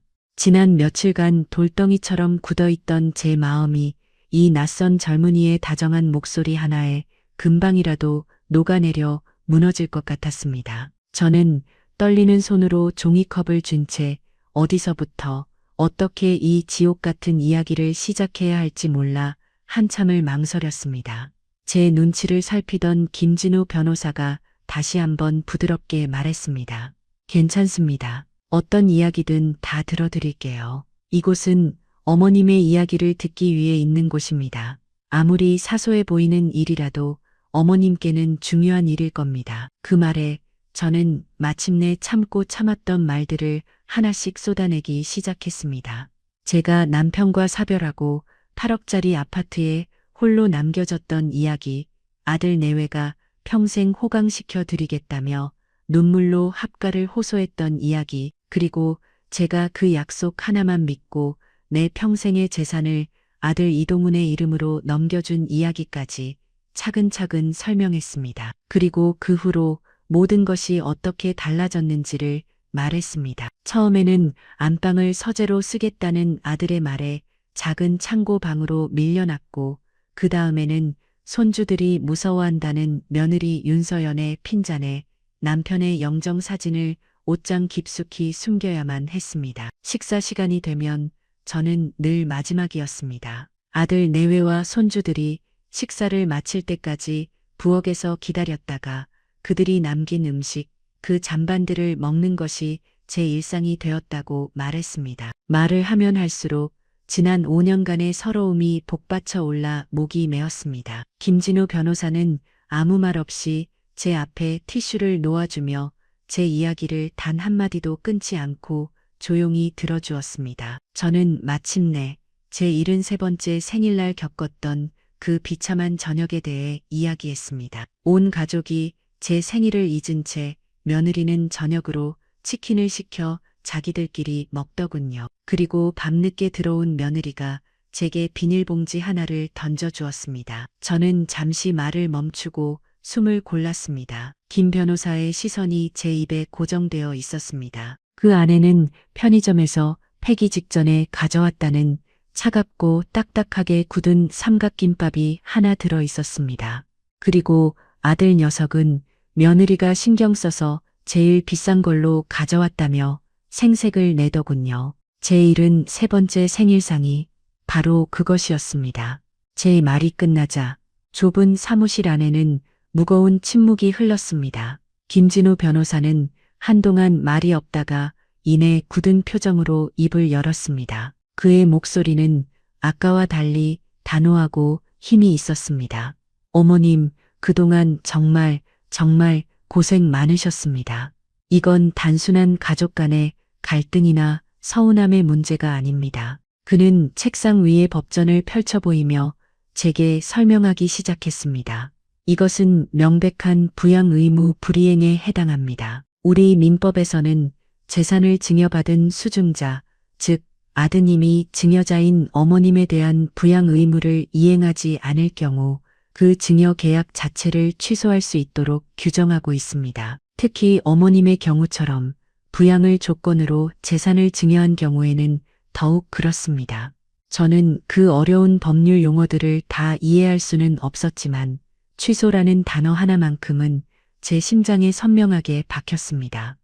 지난 며칠간 돌덩이처럼 굳어있던 제 마음이 이 낯선 젊은이의 다정한 목소리 하나에 금방이라도 녹아내려 무너질 것 같았습니다. 저는 떨리는 손으로 종이컵을 쥔 채 어디서부터 어떻게 이 지옥 같은 이야기를 시작해야 할지 몰라 한참을 망설였습니다. 제 눈치를 살피던 김진우 변호사가 다시 한번 부드럽게 말했습니다. 괜찮습니다. 어떤 이야기든 다 들어드릴게요. 이곳은 어머님의 이야기를 듣기 위해 있는 곳입니다. 아무리 사소해 보이는 일이라도 어머님께는 중요한 일일 겁니다. 그 말에 저는 마침내 참고 참았던 말들을 하나씩 쏟아내기 시작했습니다. 제가 남편과 사별하고 8억짜리 아파트에 홀로 남겨졌던 이야기, 아들 내외가 평생 호강시켜 드리겠다며 눈물로 합가를 호소했던 이야기, 그리고 제가 그 약속 하나만 믿고 내 평생의 재산을 아들 이동훈의 이름으로 넘겨준 이야기까지 차근차근 설명했습니다. 그리고 그 후로 모든 것이 어떻게 달라졌는지를 말했습니다. 처음에는 안방을 서재로 쓰겠다는 아들의 말에 작은 창고 방으로 밀려났고, 그 다음에는 손주들이 무서워한다는 며느리 윤서연의 핀잔에 남편의 영정사진을 옷장 깊숙이 숨겨야만 했습니다. 식사 시간이 되면 저는 늘 마지막이었습니다. 아들 내외와 손주들이 식사를 마칠 때까지 부엌에서 기다렸다가 그들이 남긴 음식, 그 잔반들을 먹는 것이 제 일상이 되었다고 말했습니다. 말을 하면 할수록 지난 5년간의 서러움이 복받쳐 올라 목이 메었습니다. 김진우 변호사는 아무 말 없이 제 앞에 티슈를 놓아주며 제 이야기를 단 한마디도 끊지 않고 조용히 들어주었습니다. 저는 마침내 제 73번째 생일날 겪었던 그 비참한 저녁에 대해 이야기했습니다. 온 가족이 제 생일을 잊은 채 며느리는 저녁으로 치킨을 시켜 자기들끼리 먹더군요. 그리고 밤늦게 들어온 며느리가 제게 비닐봉지 하나를 던져주었습니다. 저는 잠시 말을 멈추고 숨을 골랐습니다. 김 변호사의 시선이 제 입에 고정되어 있었습니다. 그 안에는 편의점에서 폐기 직전에 가져왔다는 차갑고 딱딱하게 굳은 삼각김밥이 하나 들어 있었습니다. 그리고 아들 녀석은 며느리가 신경 써서 제일 비싼 걸로 가져왔다며 생색을 내더군요. 제 73번째 생일상이 바로 그것이었습니다. 제 말이 끝나자 좁은 사무실 안에는 무거운 침묵이 흘렀습니다. 김진우 변호사는 한동안 말이 없다가 이내 굳은 표정으로 입을 열었습니다. 그의 목소리는 아까와 달리 단호하고 힘이 있었습니다. 어머님, 그동안 정말 고생 많으셨습니다. 이건 단순한 가족 간의 갈등이나 서운함의 문제가 아닙니다. 그는 책상 위에 법전을 펼쳐 보이며 제게 설명하기 시작했습니다. 이것은 명백한 부양 의무 불이행에 해당합니다. 우리 민법에서는 재산을 증여받은 수증자, 즉 아드님이 증여자인 어머님에 대한 부양 의무를 이행하지 않을 경우 그 증여 계약 자체를 취소할 수 있도록 규정하고 있습니다. 특히 어머님의 경우처럼 부양을 조건으로 재산을 증여한 경우에는 더욱 그렇습니다. 저는 그 어려운 법률 용어들을 다 이해할 수는 없었지만 취소라는 단어 하나만큼은 제 심장에 선명하게 박혔습니다.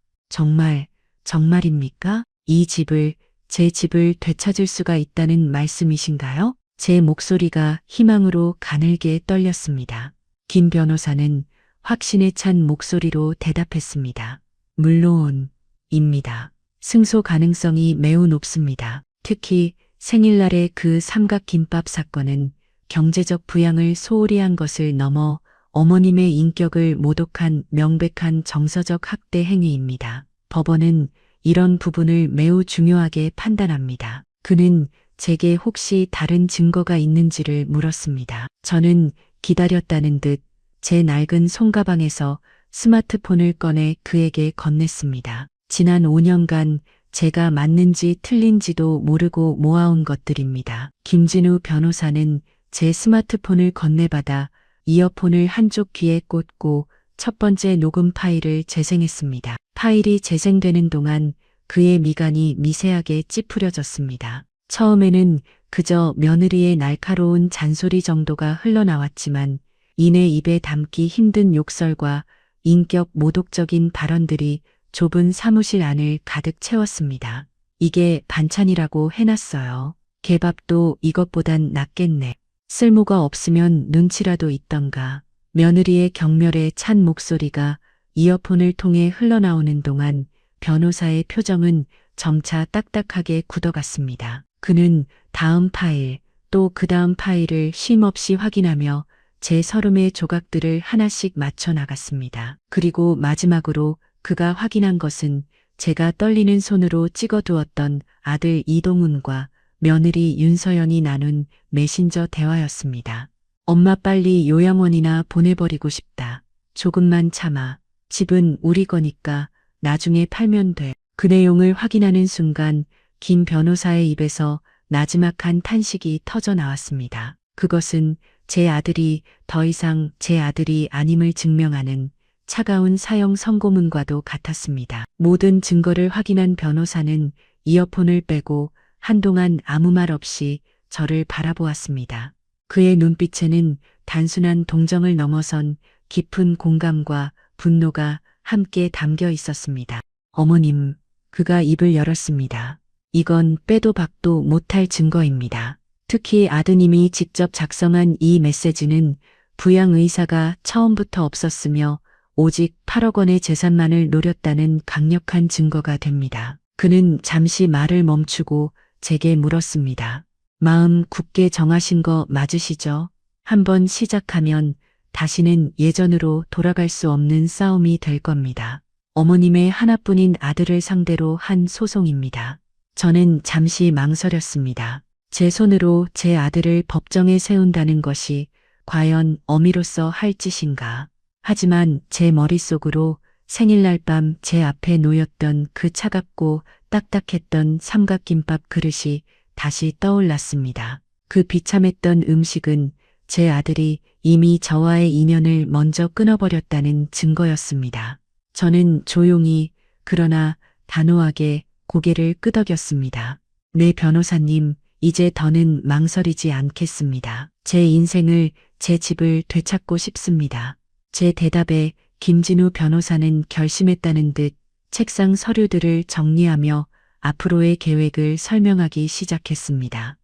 정말입니까? 이 집을, 제 집을 되찾을 수가 있다는 말씀이신가요? 제 목소리가 희망으로 가늘게 떨렸습니다. 김 변호사는 확신에 찬 목소리로 대답했습니다. 물론입니다. 승소 가능성이 매우 높습니다. 특히 생일날의 그 삼각김밥 사건은 경제적 부양을 소홀히 한 것을 넘어 어머님의 인격을 모독한 명백한 정서적 학대 행위입니다. 법원은 이런 부분을 매우 중요하게 판단합니다. 그는 제게 혹시 다른 증거가 있는지를 물었습니다. 저는 기다렸다는 듯 제 낡은 손가방에서 스마트폰을 꺼내 그에게 건넸습니다. 지난 5년간 제가 맞는지 틀린지도 모르고 모아온 것들입니다. 김진우 변호사는 제 스마트폰을 건네받아 이어폰을 한쪽 귀에 꽂고 첫 번째 녹음 파일을 재생했습니다. 파일이 재생되는 동안 그의 미간이 미세하게 찌푸려졌습니다. 처음에는 그저 며느리의 날카로운 잔소리 정도가 흘러나왔지만 이내 입에 담기 힘든 욕설과 인격 모독적인 발언들이 좁은 사무실 안을 가득 채웠습니다. 이게 반찬이라고 해놨어요. 개밥도 이것보단 낫겠네. 쓸모가 없으면 눈치라도 있던가. 며느리의 경멸에 찬 목소리가 이어폰을 통해 흘러나오는 동안 변호사의 표정은 점차 딱딱하게 굳어갔습니다. 그는 다음 파일, 또 그 다음 파일을 쉼없이 확인하며 제 서름의 조각들을 하나씩 맞춰 나갔습니다. 그리고 마지막으로 그가 확인한 것은 제가 떨리는 손으로 찍어두었던 아들 이동훈과 며느리 윤서연이 나눈 메신저 대화였습니다. 엄마 빨리 요양원이나 보내버리고 싶다. 조금만 참아. 집은 우리 거니까 나중에 팔면 돼. 그 내용을 확인하는 순간 김 변호사의 입에서 나지막한 탄식이 터져 나왔습니다. 그것은 제 아들이 더 이상 제 아들이 아님을 증명하는 차가운 사형 선고문과도 같았습니다. 모든 증거를 확인한 변호사는 이어폰을 빼고 한동안 아무 말 없이 저를 바라보았습니다. 그의 눈빛에는 단순한 동정을 넘어선 깊은 공감과 분노가 함께 담겨 있었습니다. 어머님, 그가 입을 열었습니다. 이건 빼도 박도 못할 증거입니다. 특히 아드님이 직접 작성한 이 메시지는 부양 의사가 처음부터 없었으며 오직 8억 원의 재산만을 노렸다는 강력한 증거가 됩니다. 그는 잠시 말을 멈추고 제게 물었습니다. 마음 굳게 정하신 거 맞으시죠? 한번 시작하면 다시는 예전으로 돌아갈 수 없는 싸움이 될 겁니다. 어머님의 하나뿐인 아들을 상대로 한 소송입니다. 저는 잠시 망설였습니다. 제 손으로 제 아들을 법정에 세운다는 것이 과연 어미로서 할 짓인가. 하지만 제 머릿속으로 생일날 밤 제 앞에 놓였던 그 차갑고 딱딱했던 삼각김밥 그릇이 다시 떠올랐습니다. 그 비참했던 음식은 제 아들이 이미 저와의 인연을 먼저 끊어버렸다는 증거였습니다. 저는 조용히 그러나 단호하게 고개를 끄덕였습니다. 네, 변호사님, 이제 더는 망설이지 않겠습니다. 제 인생을, 제 집을 되찾고 싶습니다. 제 대답에 김진우 변호사는 결심했다는 듯 책상 서류들을 정리하며 앞으로의 계획을 설명하기 시작했습니다.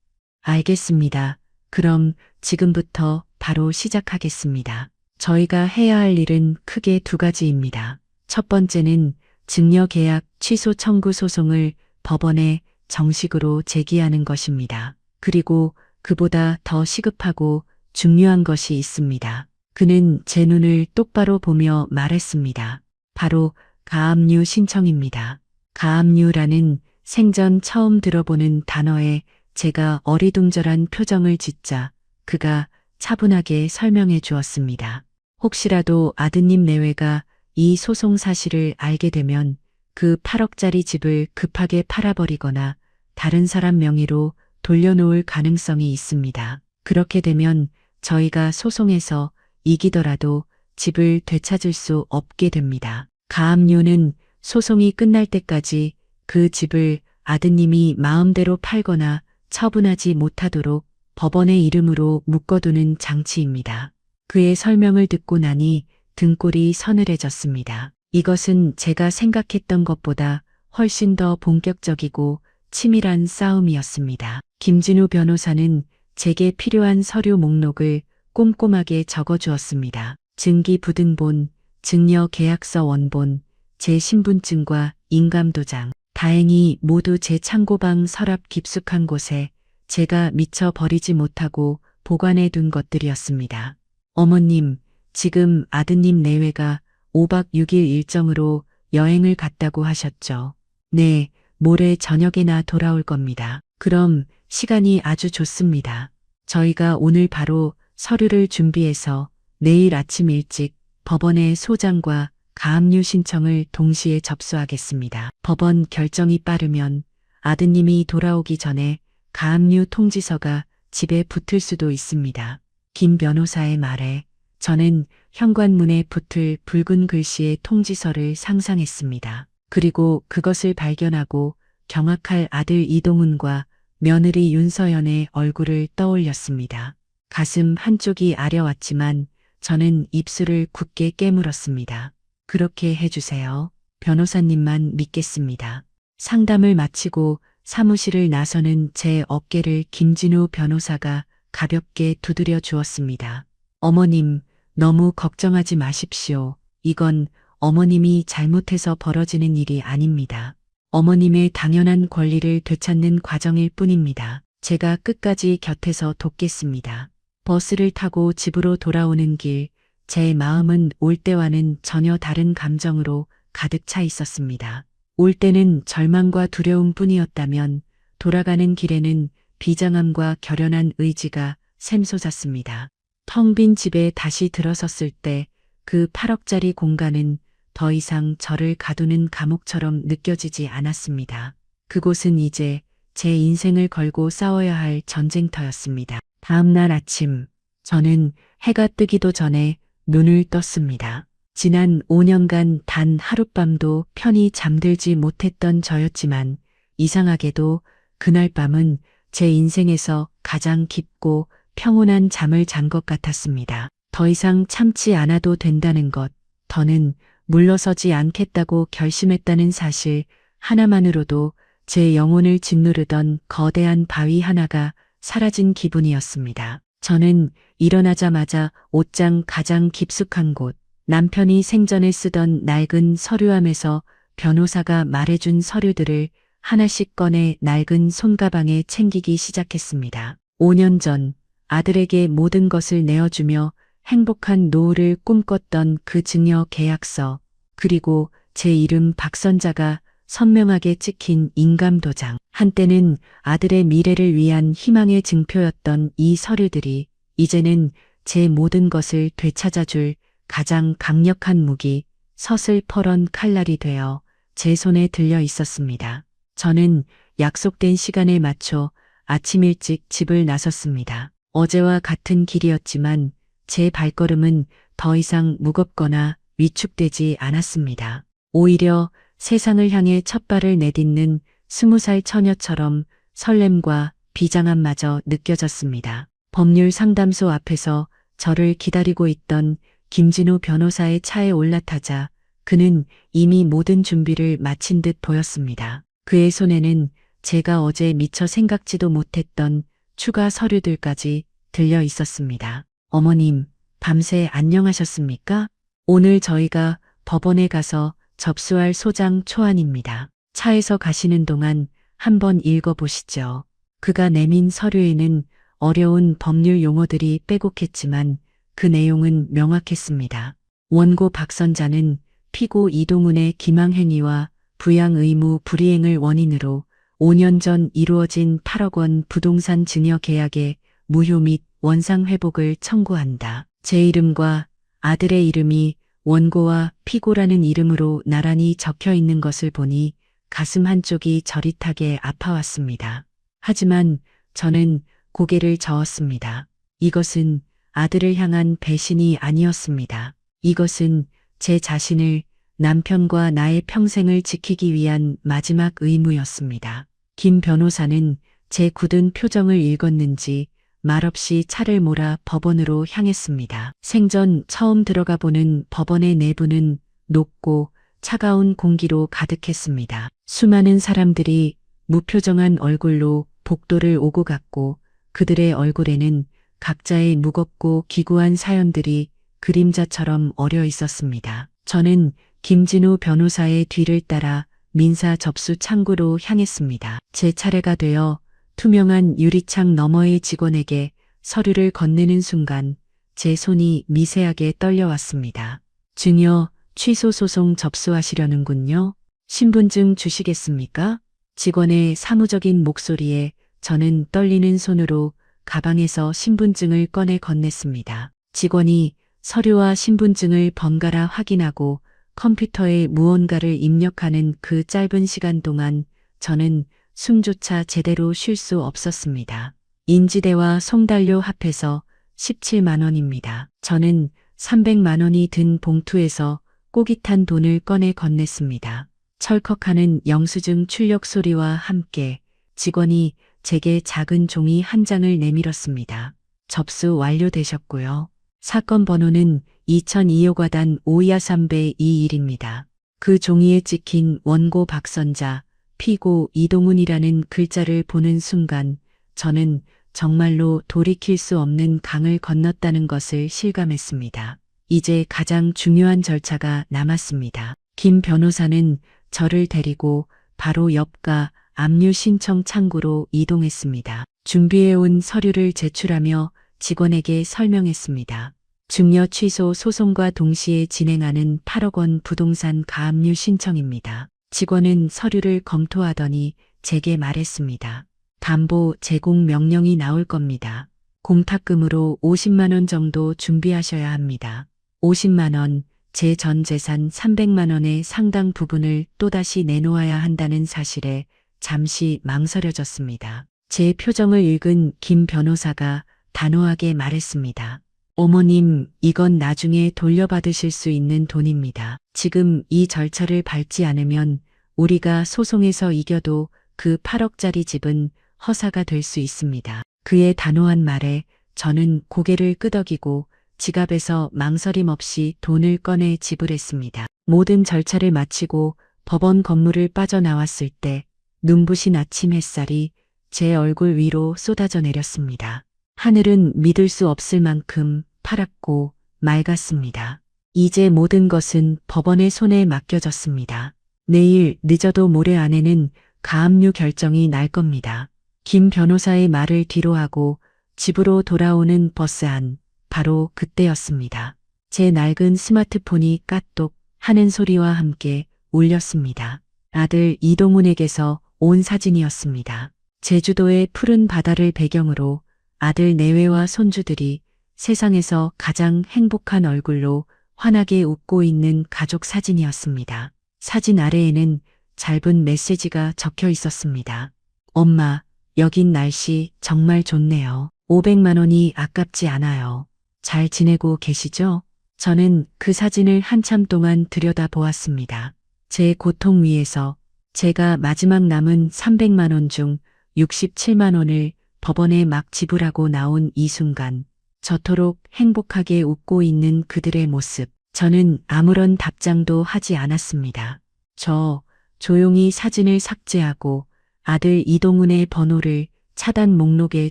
알겠습니다. 그럼 지금부터 바로 시작하겠습니다. 저희가 해야 할 일은 크게 두 가지입니다. 첫 번째는 증여계약 취소 청구 소송을 법원에 정식으로 제기하는 것입니다. 그리고 그보다 더 시급하고 중요한 것이 있습니다. 그는 제 눈을 똑바로 보며 말했습니다. 바로 가압류 신청입니다. 가압류라는 생전 처음 들어보는 단어에 제가 어리둥절한 표정을 짓자 그가 차분하게 설명해 주었습니다. 혹시라도 아드님 내외가 이 소송 사실을 알게 되면 그 8억짜리 집을 급하게 팔아버리거나 다른 사람 명의로 돌려놓을 가능성이 있습니다. 그렇게 되면 저희가 소송에서 이기더라도 집을 되찾을 수 없게 됩니다. 가압류는 소송이 끝날 때까지 그 집을 아드님이 마음대로 팔거나 처분하지 못하도록 법원의 이름으로 묶어두는 장치입니다. 그의 설명을 듣고 나니 등골이 서늘해졌습니다. 이것은 제가 생각했던 것보다 훨씬 더 본격적이고 치밀한 싸움이었습니다. 김진우 변호사는 제게 필요한 서류 목록을 꼼꼼하게 적어주었습니다. 증기부등본, 증여계약서 원본, 제 신분증과 인감도장. 다행히 모두 제 창고방 서랍 깊숙한 곳에 제가 미처 버리지 못하고 보관해 둔 것들이었습니다. 어머님, 지금 아드님 내외가 5박 6일 일정으로 여행을 갔다고 하셨죠? 네, 모레 저녁에나 돌아올 겁니다. 그럼 시간이 아주 좋습니다. 저희가 오늘 바로 서류를 준비해서 내일 아침 일찍 법원에 소장과 가압류 신청을 동시에 접수하겠습니다. 법원 결정이 빠르면 아드님이 돌아오기 전에 가압류 통지서가 집에 붙을 수도 있습니다. 김 변호사의 말에 저는 현관문에 붙을 붉은 글씨의 통지서를 상상했습니다. 그리고 그것을 발견하고 경악할 아들 이동훈과 며느리 윤서연의 얼굴을 떠올렸습니다. 가슴 한쪽이 아려왔지만 저는 입술을 굳게 깨물었습니다. 그렇게 해주세요. 변호사님만 믿겠습니다. 상담을 마치고 사무실을 나서는 제 어깨를 김진우 변호사가 가볍게 두드려 주었습니다. 어머님, 너무 걱정하지 마십시오. 이건 어머님이 잘못해서 벌어지는 일이 아닙니다. 어머님의 당연한 권리를 되찾는 과정일 뿐입니다. 제가 끝까지 곁에서 돕겠습니다. 버스를 타고 집으로 돌아오는 길, 제 마음은 올 때와는 전혀 다른 감정으로 가득 차 있었습니다. 올 때는 절망과 두려움 뿐이었다면 돌아가는 길에는 비장함과 결연한 의지가 샘솟았습니다. 텅 빈 집에 다시 들어섰을 때 그 8억짜리 공간은 더 이상 저를 가두는 감옥처럼 느껴지지 않았습니다. 그곳은 이제 제 인생을 걸고 싸워야 할 전쟁터였습니다. 다음 날 아침, 저는 해가 뜨기도 전에 눈을 떴습니다. 지난 5년간 단 하룻밤도 편히 잠들지 못했던 저였지만 이상하게도 그날 밤은 제 인생에서 가장 깊고 평온한 잠을 잔 것 같았습니다. 더 이상 참지 않아도 된다는 것, 더는 물러서지 않겠다고 결심했다는 사실 하나만으로도 제 영혼을 짓누르던 거대한 바위 하나가 사라진 기분이었습니다. 저는 일어나자마자 옷장 가장 깊숙한 곳, 남편이 생전에 쓰던 낡은 서류함에서 변호사가 말해준 서류들을 하나씩 꺼내 낡은 손가방에 챙기기 시작했습니다. 5년 전 아들에게 모든 것을 내어주며 행복한 노후를 꿈꿨던 그 증여 계약서, 그리고 제 이름 박선자가 선명하게 찍힌 인감도장. 한때는 아들의 미래를 위한 희망의 증표였던 이 서류들이 이제는 제 모든 것을 되찾아줄 가장 강력한 무기, 서슬퍼런 칼날이 되어 제 손에 들려 있었습니다. 저는 약속된 시간에 맞춰 아침 일찍 집을 나섰습니다. 어제와 같은 길이었지만 제 발걸음은 더 이상 무겁거나 위축되지 않았습니다. 오히려 세상을 향해 첫 발을 내딛는 20살 처녀처럼 설렘과 비장함마저 느껴졌습니다. 법률 상담소 앞에서 저를 기다리고 있던 김진우 변호사의 차에 올라타자 그는 이미 모든 준비를 마친 듯 보였습니다. 그의 손에는 제가 어제 미처 생각지도 못했던 추가 서류들까지 들려 있었습니다. 어머님, 밤새 안녕하셨습니까? 오늘 저희가 법원에 가서 접수할 소장 초안입니다. 차에서 가시는 동안 한번 읽어보시죠. 그가 내민 서류에는 어려운 법률 용어들이 빼곡했지만 그 내용은 명확했습니다. 원고 박선자는 피고 이동훈의 기망행위와 부양 의무 불이행을 원인으로 5년 전 이루어진 8억 원 부동산 증여 계약의 무효 및 원상 회복을 청구한다. 제 이름과 아들의 이름이 원고와 피고라는 이름으로 나란히 적혀 있는 것을 보니 가슴 한쪽이 저릿하게 아파왔습니다. 하지만 저는 고개를 저었습니다. 이것은 아들을 향한 배신이 아니었습니다. 이것은 제 자신을, 남편과 나의 평생을 지키기 위한 마지막 의무였습니다. 김 변호사는 제 굳은 표정을 읽었는지 말없이 차를 몰아 법원으로 향했습니다. 생전 처음 들어가 보는 법원의 내부는 높고 차가운 공기로 가득했습니다. 수많은 사람들이 무표정한 얼굴로 복도를 오고 갔고 그들의 얼굴에는 각자의 무겁고 기구한 사연들이 그림자처럼 어려 있었습니다. 저는 김진우 변호사의 뒤를 따라 민사 접수 창구로 향했습니다. 제 차례가 되어 투명한 유리창 너머의 직원에게 서류를 건네는 순간 제 손이 미세하게 떨려왔습니다. 증여 취소 소송 접수하시려는군요. 신분증 주시겠습니까? 직원의 사무적인 목소리에 저는 떨리는 손으로 가방에서 신분증을 꺼내 건넸습니다. 직원이 서류와 신분증을 번갈아 확인하고 컴퓨터에 무언가를 입력하는 그 짧은 시간 동안 저는 숨조차 제대로 쉴 수 없었습니다. 인지대와 송달료 합해서 17만 원입니다. 저는 300만 원이 든 봉투에서 꼬깃한 돈을 꺼내 건넸습니다. 철컥하는 영수증 출력 소리와 함께 직원이 제게 작은 종이 한 장을 내밀었습니다. 접수 완료되셨고요. 사건 번호는 2002호과단 5-3-21입니다. 그 종이에 찍힌 원고 박선자, 피고 이동훈이라는 글자를 보는 순간 저는 정말로 돌이킬 수 없는 강을 건넜다는 것을 실감했습니다. 이제 가장 중요한 절차가 남았습니다. 김 변호사는 저를 데리고 바로 옆가 압류 신청 창구로 이동했습니다. 준비해온 서류를 제출하며 직원에게 설명했습니다. 증여 취소 소송과 동시에 진행하는 8억 원 부동산 가압류 신청입니다. 직원은 서류를 검토하더니 제게 말했습니다. 담보 제공 명령이 나올 겁니다. 공탁금으로 50만 원 정도 준비하셔야 합니다. 50만 원, 제 전 재산 300만 원의 상당 부분을 또다시 내놓아야 한다는 사실에 잠시 망설여졌습니다. 제 표정을 읽은 김 변호사가 단호하게 말했습니다. 어머님, 이건 나중에 돌려받으실 수 있는 돈입니다. 지금 이 절차를 밟지 않으면 우리가 소송에서 이겨도 그 8억짜리 집은 허사가 될 수 있습니다. 그의 단호한 말에 저는 고개를 끄덕이고 지갑에서 망설임 없이 돈을 꺼내 지불했습니다. 모든 절차를 마치고 법원 건물을 빠져나왔을 때 눈부신 아침 햇살이 제 얼굴 위로 쏟아져 내렸습니다. 하늘은 믿을 수 없을 만큼 파랗고 맑았습니다. 이제 모든 것은 법원의 손에 맡겨졌습니다. 내일 늦어도 모레 안에는 가압류 결정이 날 겁니다. 김 변호사의 말을 뒤로하고 집으로 돌아오는 버스 안, 바로 그때였습니다. 제 낡은 스마트폰이 까똑 하는 소리와 함께 울렸습니다. 아들 이동훈에게서 온 사진이었습니다. 제주도의 푸른 바다를 배경으로 아들 내외와 손주들이 세상에서 가장 행복한 얼굴로 환하게 웃고 있는 가족 사진이었습니다. 사진 아래에는 짧은 메시지가 적혀 있었습니다. 엄마, 여긴 날씨 정말 좋네요. 500만 원이 아깝지 않아요. 잘 지내고 계시죠? 저는 그 사진을 한참 동안 들여다보았습니다. 제 고통 위에서 제가 마지막 남은 300만 원 중 67만 원을 법원에 막 지불하고 나온 이 순간 저토록 행복하게 웃고 있는 그들의 모습, 저는 아무런 답장도 하지 않았습니다. 저 조용히 사진을 삭제하고 아들 이동훈의 번호를 차단 목록에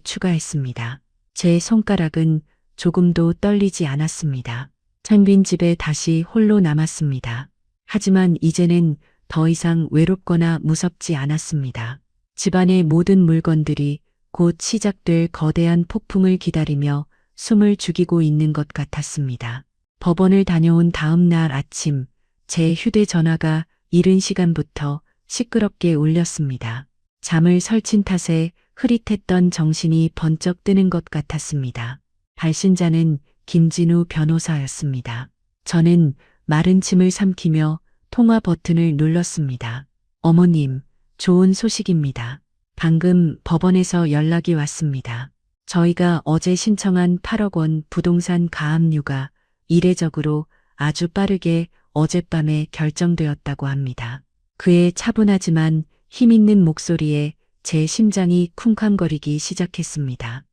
추가했습니다. 제 손가락은 조금도 떨리지 않았습니다. 텅 빈 집에 다시 홀로 남았습니다. 하지만 이제는 더 이상 외롭거나 무섭지 않았습니다. 집안의 모든 물건들이 곧 시작될 거대한 폭풍을 기다리며 숨을 죽이고 있는 것 같았습니다. 법원을 다녀온 다음 날 아침, 제 휴대전화가 이른 시간부터 시끄럽게 울렸습니다. 잠을 설친 탓에 흐릿했던 정신이 번쩍 뜨는 것 같았습니다. 발신자는 김진우 변호사였습니다. 저는 마른 침을 삼키며 통화 버튼을 눌렀습니다. 어머님, 좋은 소식입니다. 방금 법원에서 연락이 왔습니다. 저희가 어제 신청한 8억 원 부동산 가압류가 이례적으로 아주 빠르게 어젯밤에 결정되었다고 합니다. 그의 차분하지만 힘있는 목소리에 제 심장이 쿵쾅거리기 시작했습니다.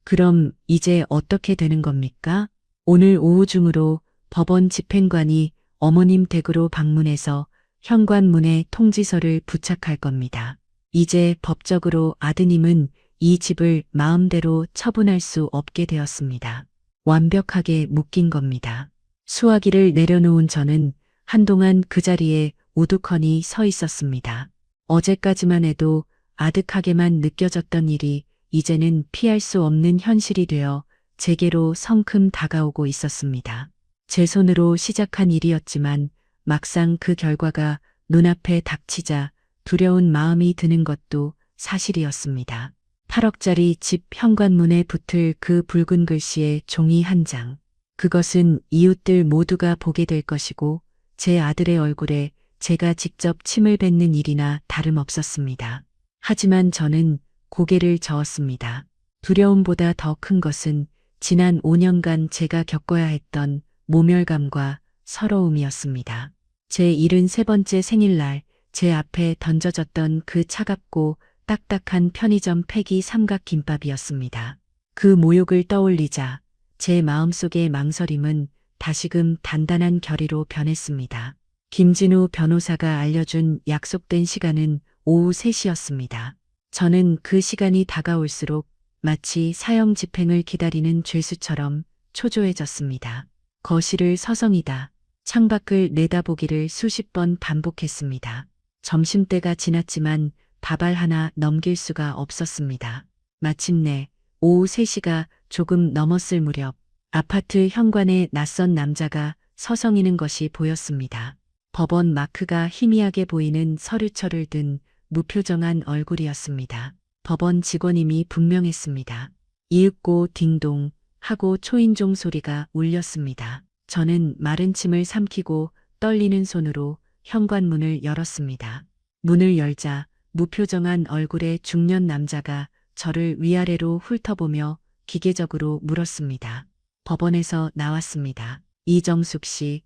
그럼 이제 어떻게 되는 겁니까? 오늘 오후 중으로 법원 집행관이 어머님 댁으로 방문해서 현관문에 통지서를 부착할 겁니다. 이제 법적으로 아드님은 이 집을 마음대로 처분할 수 없게 되었습니다. 완벽하게 묶인 겁니다. 수화기를 내려놓은 저는 한동안 그 자리에 우두커니 서 있었습니다. 어제까지만 해도 아득하게만 느껴졌던 일이 이제는 피할 수 없는 현실이 되어 제게로 성큼 다가오고 있었습니다. 제 손으로 시작한 일이었지만 막상 그 결과가 눈앞에 닥치자 두려운 마음이 드는 것도 사실이었습니다. 8억짜리 집 현관문에 붙을 그 붉은 글씨의 종이 한 장. 그것은 이웃들 모두가 보게 될 것이고 제 아들의 얼굴에 제가 직접 침을 뱉는 일이나 다름없었습니다. 하지만 저는 고개를 저었습니다. 두려움보다 더 큰 것은 지난 5년간 제가 겪어야 했던 모멸감과 서러움이었습니다. 제 73번째 생일날 제 앞에 던져졌던 그 차갑고 딱딱한 편의점 폐기 삼각김밥이었습니다. 그 모욕을 떠올리자 제 마음속의 망설임은 다시금 단단한 결의로 변했습니다. 김진우 변호사가 알려준 약속된 시간은 오후 3시였습니다. 저는 그 시간이 다가올수록 마치 사형 집행을 기다리는 죄수처럼 초조해졌습니다. 거실을 서성이다 창밖을 내다보기를 수십 번 반복했습니다. 점심때가 지났지만 밥알 하나 넘길 수가 없었습니다. 마침내 오후 3시가 조금 넘었을 무렵 아파트 현관에 낯선 남자가 서성이는 것이 보였습니다. 법원 마크가 희미하게 보이는 서류철을 든 무표정한 얼굴이었습니다. 법원 직원임이 분명했습니다. 이윽고 딩동 하고 초인종 소리가 울렸습니다. 저는 마른 침을 삼키고 떨리는 손으로 현관문을 열었습니다. 문을 열자 무표정한 얼굴의 중년 남자가 저를 위아래로 훑어보며 기계적으로 물었습니다. 법원에서 나왔습니다. 이정숙 씨,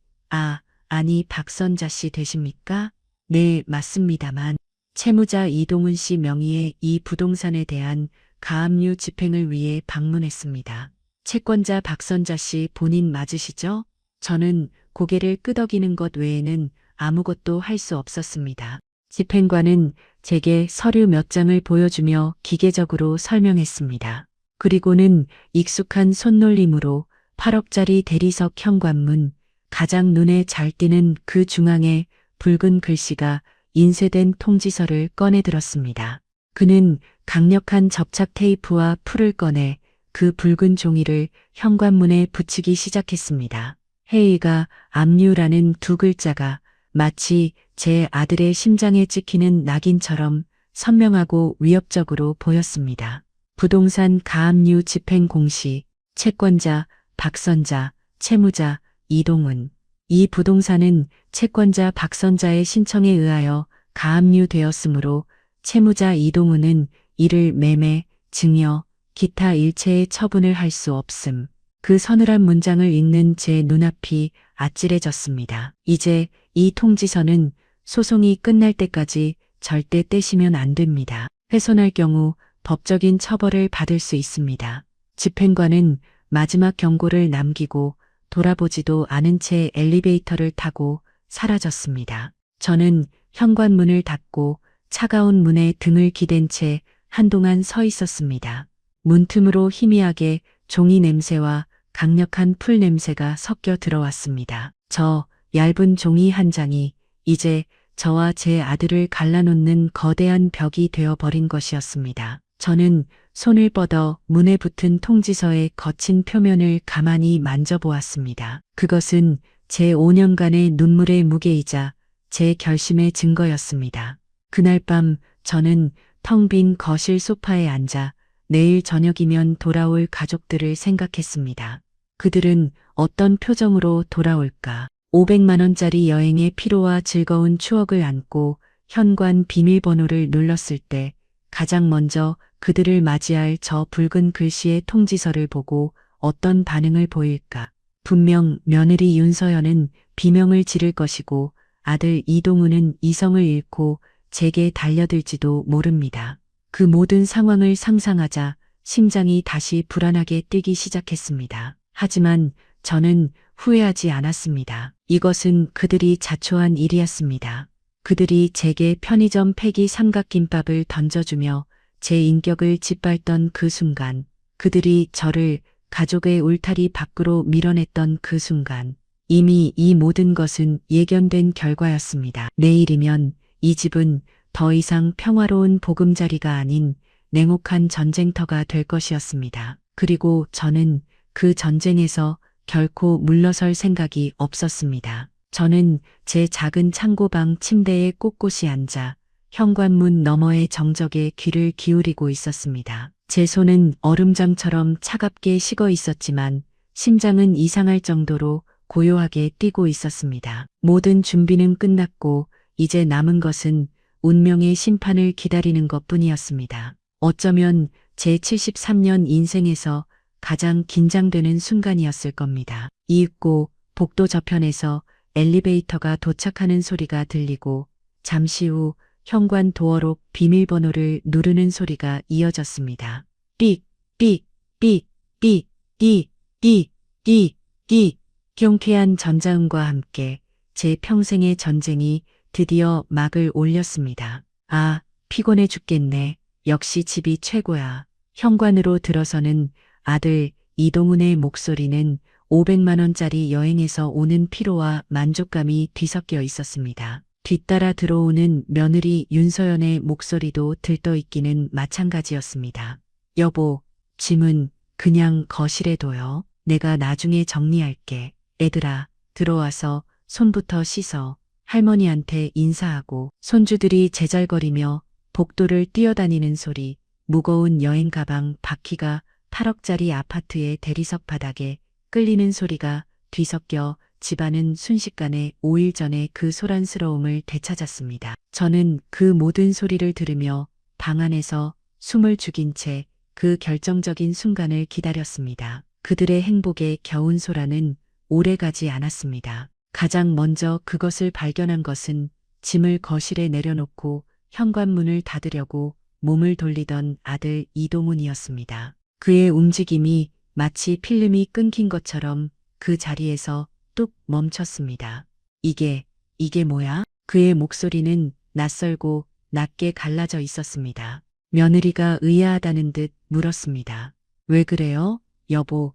아니 박선자 씨 되십니까? 네, 맞습니다만 채무자 이동훈 씨 명의의 이 부동산에 대한 가압류 집행을 위해 방문했습니다. 채권자 박선자 씨 본인 맞으시죠? 저는 고개를 끄덕이는 것 외에는 아무것도 할 수 없었습니다. 집행관은 제게 서류 몇 장을 보여주며 기계적으로 설명했습니다. 그리고는 익숙한 손놀림으로 8억짜리 대리석 현관문, 가장 눈에 잘 띄는 그 중앙에 붉은 글씨가 인쇄된 통지서를 꺼내 들었습니다. 그는 강력한 접착 테이프와 풀을 꺼내 그 붉은 종이를 현관문에 붙이기 시작했습니다. 해의가 압류라는 두 글자가 마치 제 아들의 심장에 찍히는 낙인처럼 선명하고 위협적으로 보였습니다. 부동산 가압류 집행 공시, 채권자 박선자, 채무자 이동훈. 이 부동산은 채권자 박선자의 신청에 의하여 가압류되었으므로 채무자 이동훈은 이를 매매, 증여, 기타 일체의 처분을 할 수 없음. 그 서늘한 문장을 읽는 제 눈앞이 아찔해졌습니다. 이제 이 통지서는 소송이 끝날 때까지 절대 떼시면 안 됩니다. 훼손할 경우 법적인 처벌을 받을 수 있습니다. 집행관은 마지막 경고를 남기고 돌아보지도 않은 채 엘리베이터를 타고 사라졌습니다. 저는 현관문을 닫고 차가운 문에 등을 기댄 채 한동안 서 있었습니다. 문틈으로 희미하게 종이 냄새와 강력한 풀 냄새가 섞여 들어왔습니다. 저 얇은 종이 한 장이 이제 저와 제 아들을 갈라놓는 거대한 벽이 되어버린 것이었습니다. 저는 손을 뻗어 문에 붙은 통지서의 거친 표면을 가만히 만져보았습니다. 그것은 제 5년간의 눈물의 무게이자 제 결심의 증거였습니다. 그날 밤 저는 텅 빈 거실 소파에 앉아 내일 저녁이면 돌아올 가족들을 생각했습니다. 그들은 어떤 표정으로 돌아올까? 500만 원짜리 여행의 피로와 즐거운 추억을 안고 현관 비밀번호를 눌렀을 때 가장 먼저 그들을 맞이할 저 붉은 글씨의 통지서를 보고 어떤 반응을 보일까? 분명 며느리 윤서연은 비명을 지를 것이고 아들 이동훈은 이성을 잃고 제게 달려들지도 모릅니다. 그 모든 상황을 상상하자 심장이 다시 불안하게 뛰기 시작했습니다. 하지만 저는 후회하지 않았습니다. 이것은 그들이 자초한 일이었습니다. 그들이 제게 편의점 폐기 삼각김밥을 던져주며 제 인격을 짓밟던 그 순간, 그들이 저를 가족의 울타리 밖으로 밀어냈던 그 순간, 이미 이 모든 것은 예견된 결과였습니다. 내일이면 이 집은 더 이상 평화로운 보금자리가 아닌 냉혹한 전쟁터가 될 것이었습니다. 그리고 저는 그 전쟁에서 결코 물러설 생각이 없었습니다. 저는 제 작은 창고방 침대에 꼿꼿이 앉아 현관문 너머의 정적에 귀를 기울이고 있었습니다. 제 손은 얼음장처럼 차갑게 식어 있었지만 심장은 이상할 정도로 고요하게 뛰고 있었습니다. 모든 준비는 끝났고 이제 남은 것은 운명의 심판을 기다리는 것뿐이었습니다. 어쩌면 제 73년 인생에서 가장 긴장되는 순간이었을 겁니다. 이윽고 복도 저편에서 엘리베이터가 도착하는 소리가 들리고 잠시 후 현관 도어록 비밀번호를 누르는 소리가 이어졌습니다. 삑, 삑, 삑, 삑, 띠, 띠, 띠, 띠. 경쾌한 전자음과 함께 제 평생의 전쟁이 드디어 막을 올렸습니다. 아, 피곤해 죽겠네. 역시 집이 최고야. 현관으로 들어서는 아들 이동훈의 목소리는 500만 원짜리 여행에서 오는 피로와 만족감이 뒤섞여 있었습니다. 뒤따라 들어오는 며느리 윤서연의 목소리도 들떠있기는 마찬가지였습니다. 여보, 짐은 그냥 거실에 둬요. 내가 나중에 정리할게. 애들아, 들어와서 손부터 씻어. 할머니한테 인사하고. 손주들이 제잘거리며 복도를 뛰어다니는 소리, 무거운 여행 가방 바퀴가 8억짜리 아파트의 대리석 바닥에 끌리는 소리가 뒤섞여 집안은 순식간에 5일 전에 그 소란스러움을 되찾았습니다. 저는 그 모든 소리를 들으며 방 안에서 숨을 죽인 채 그 결정적인 순간을 기다렸습니다. 그들의 행복의 겨운 소란은 오래가지 않았습니다. 가장 먼저 그것을 발견한 것은 짐을 거실에 내려놓고 현관문을 닫으려고 몸을 돌리던 아들 이동훈이었습니다. 그의 움직임이 마치 필름이 끊긴 것처럼 그 자리에서 뚝 멈췄습니다. 이게 뭐야? 그의 목소리는 낯설고 낮게 갈라져 있었습니다. 며느리가 의아하다는 듯 물었습니다. 왜 그래요? 여보,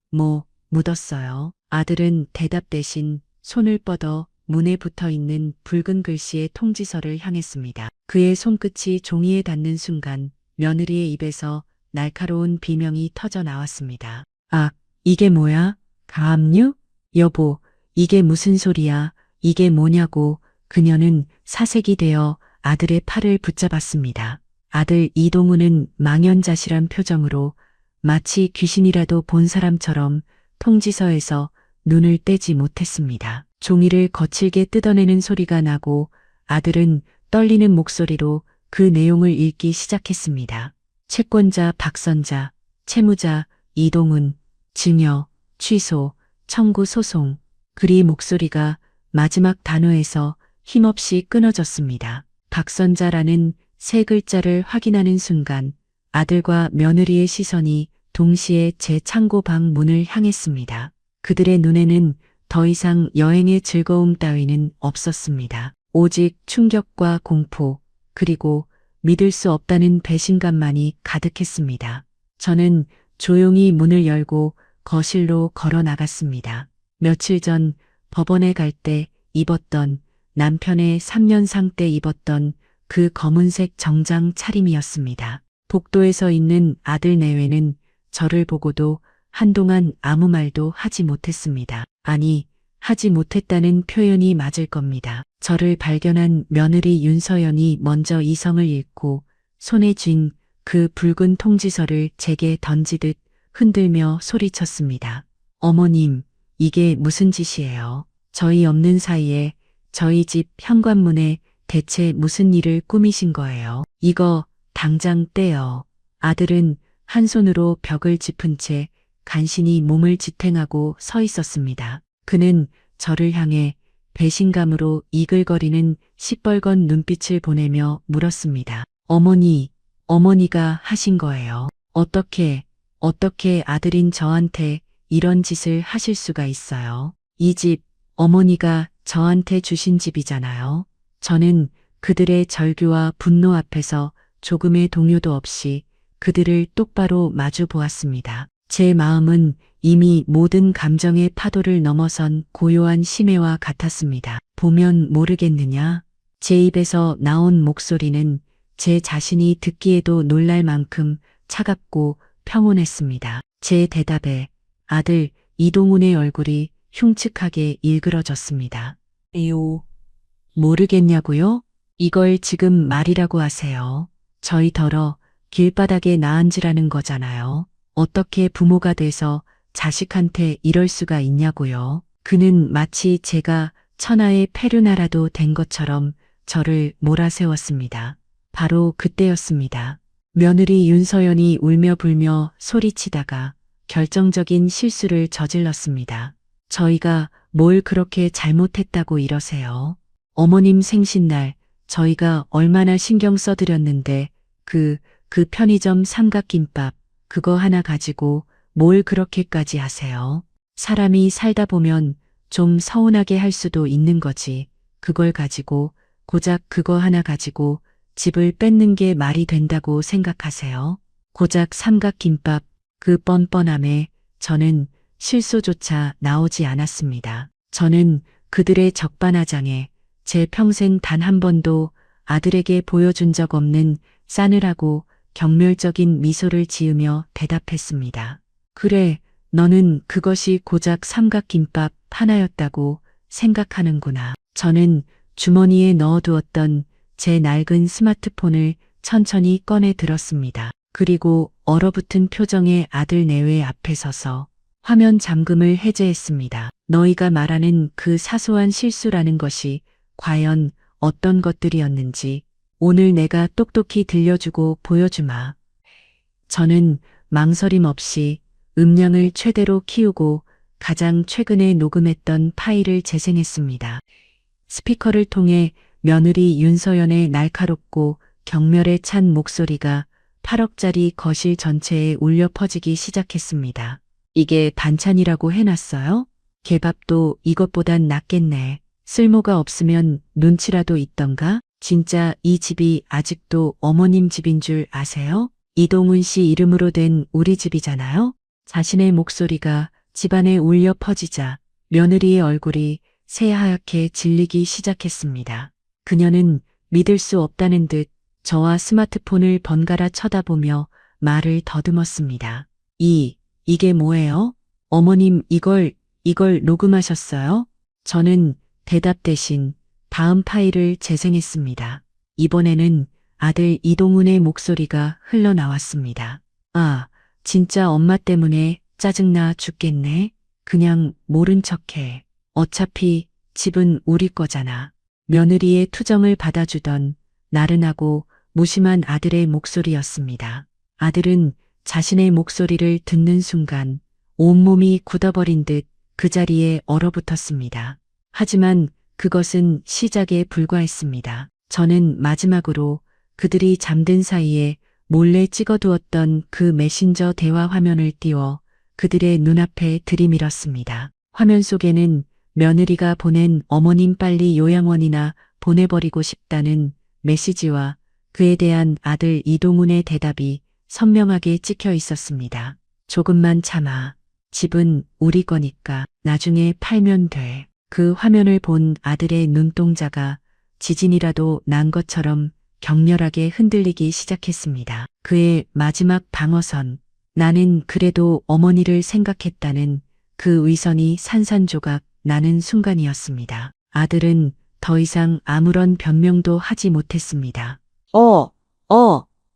묻었어요. 아들은 대답 대신 손을 뻗어 문에 붙어 있는 붉은 글씨의 통지서를 향했습니다. 그의 손끝이 종이에 닿는 순간 며느리의 입에서 날카로운 비명이 터져 나왔습니다. 아, 이게 뭐야? 가압류? 여보, 이게 무슨 소리야? 이게 뭐냐고. 그녀는 사색이 되어 아들의 팔을 붙잡았습니다. 아들 이동훈은 망연자실한 표정으로 마치 귀신이라도 본 사람처럼 통지서에서 눈을 떼지 못했습니다. 종이를 거칠게 뜯어내는 소리가 나고 아들은 떨리는 목소리로 그 내용을 읽기 시작했습니다. 채권자 박선자, 채무자 이동훈, 증여, 취소, 청구 소송. 그리 목소리가 마지막 단어에서 힘없이 끊어졌습니다. 박선자라는 세 글자를 확인하는 순간 아들과 며느리의 시선이 동시에 제 창고 방 문을 향했습니다. 그들의 눈에는 더 이상 여행의 즐거움 따위는 없었습니다. 오직 충격과 공포, 그리고 믿을 수 없다는 배신감만이 가득했습니다. 저는 조용히 문을 열고 거실로 걸어 나갔습니다. 며칠 전 법원에 갈 때 입었던 남편의 3년상 때 입었던 그 검은색 정장 차림이었습니다. 복도에서 있는 아들 내외는 저를 보고도 한동안 아무 말도 하지 못했습니다. 아니, 하지 못했다는 표현이 맞을 겁니다. 저를 발견한 며느리 윤서연이 먼저 이성을 잃고 손에 쥔 그 붉은 통지서를 제게 던지듯 흔들며 소리쳤습니다. 어머님, 이게 무슨 짓이에요? 저희 없는 사이에 저희 집 현관문에 대체 무슨 일을 꾸미신 거예요? 이거 당장 떼요. 아들은 한 손으로 벽을 짚은 채 간신히 몸을 지탱하고 서 있었습니다. 그는 저를 향해 배신감으로 이글거리는 시뻘건 눈빛을 보내며 물었습니다. 어머니가 하신 거예요. 어떻게 어떻게 아들인 저한테 이런 짓을 하실 수가 있어요? 이 집, 어머니가 저한테 주신 집이잖아요. 저는 그들의 절규와 분노 앞에서 조금의 동요도 없이 그들을 똑바로 마주 보았습니다. 제 마음은 이미 모든 감정의 파도를 넘어선 고요한 심해와 같았습니다. 보면 모르겠느냐? 제 입에서 나온 목소리는 제 자신이 듣기에도 놀랄 만큼 차갑고 평온했습니다. 제 대답에 아들 이동훈의 얼굴이 흉측하게 일그러졌습니다. 에요. 모르겠냐고요? 이걸 지금 말이라고 하세요. 저희더러 길바닥에 나앉으라는 거잖아요. 어떻게 부모가 돼서 자식한테 이럴 수가 있냐고요. 그는 마치 제가 천하의 페류나라도 된 것처럼 저를 몰아세웠습니다. 바로 그때였습니다. 며느리 윤서연이 울며 불며 소리치다가 결정적인 실수를 저질렀습니다. 저희가 뭘 그렇게 잘못했다고 이러세요? 어머님 생신날 저희가 얼마나 신경 써드렸는데 그 편의점 삼각김밥 그거 하나 가지고 뭘 그렇게까지 하세요? 사람이 살다 보면 좀 서운하게 할 수도 있는 거지. 그걸 가지고 고작 그거 하나 가지고 집을 뺏는 게 말이 된다고 생각하세요? 고작 삼각김밥 그 뻔뻔함에 저는 실소조차 나오지 않았습니다. 저는 그들의 적반하장에 제 평생 단 한 번도 아들에게 보여준 적 없는 싸늘하고 경멸적인 미소를 지으며 대답했습니다. 그래, 너는 그것이 고작 삼각김밥 하나였다고 생각하는구나. 저는 주머니에 넣어두었던 제 낡은 스마트폰을 천천히 꺼내 들었습니다. 그리고 얼어붙은 표정의 아들 내외 앞에 서서 화면 잠금을 해제했습니다. 너희가 말하는 그 사소한 실수라는 것이 과연 어떤 것들이었는지 오늘 내가 똑똑히 들려주고 보여주마. 저는 망설임 없이 음량을 최대로 키우고 가장 최근에 녹음했던 파일을 재생했습니다. 스피커를 통해 며느리 윤서연의 날카롭고 경멸에 찬 목소리가 8억짜리 거실 전체에 울려 퍼지기 시작했습니다. 이게 반찬이라고 해놨어요? 개밥도 이것보단 낫겠네. 쓸모가 없으면 눈치라도 있던가? 진짜 이 집이 아직도 어머님 집인 줄 아세요? 이동훈 씨 이름으로 된 우리 집이잖아요? 자신의 목소리가 집안에 울려 퍼지자 며느리의 얼굴이 새하얗게 질리기 시작했습니다. 그녀는 믿을 수 없다는 듯 저와 스마트폰을 번갈아 쳐다보며 말을 더듬었습니다. 이게 뭐예요? 어머님 이걸 녹음하셨어요? 저는 대답 대신 다음 파일을 재생했습니다. 이번에는 아들 이동훈의 목소리가 흘러나왔습니다. 아, 진짜 엄마 때문에 짜증나 죽겠네. 그냥 모른 척해. 어차피 집은 우리 거잖아. 며느리의 투정을 받아주던 나른하고 무심한 아들의 목소리였습니다. 아들은 자신의 목소리를 듣는 순간 온몸이 굳어버린 듯 그 자리에 얼어붙었습니다. 하지만 그것은 시작에 불과했습니다. 저는 마지막으로 그들이 잠든 사이에 몰래 찍어두었던 그 메신저 대화 화면을 띄워 그들의 눈앞에 들이밀었습니다. 화면 속에는 며느리가 보낸 어머님 빨리 요양원이나 보내버리고 싶다는 메시지와 그에 대한 아들 이동훈의 대답이 선명하게 찍혀 있었습니다. 조금만 참아. 집은 우리 거니까 나중에 팔면 돼. 그 화면을 본 아들의 눈동자가 지진이라도 난 것처럼 격렬하게 흔들리기 시작했습니다. 그의 마지막 방어선, 나는 그래도 어머니를 생각했다는 그 위선이 산산조각 나는 순간이었습니다. 아들은 더 이상 아무런 변명도 하지 못했습니다.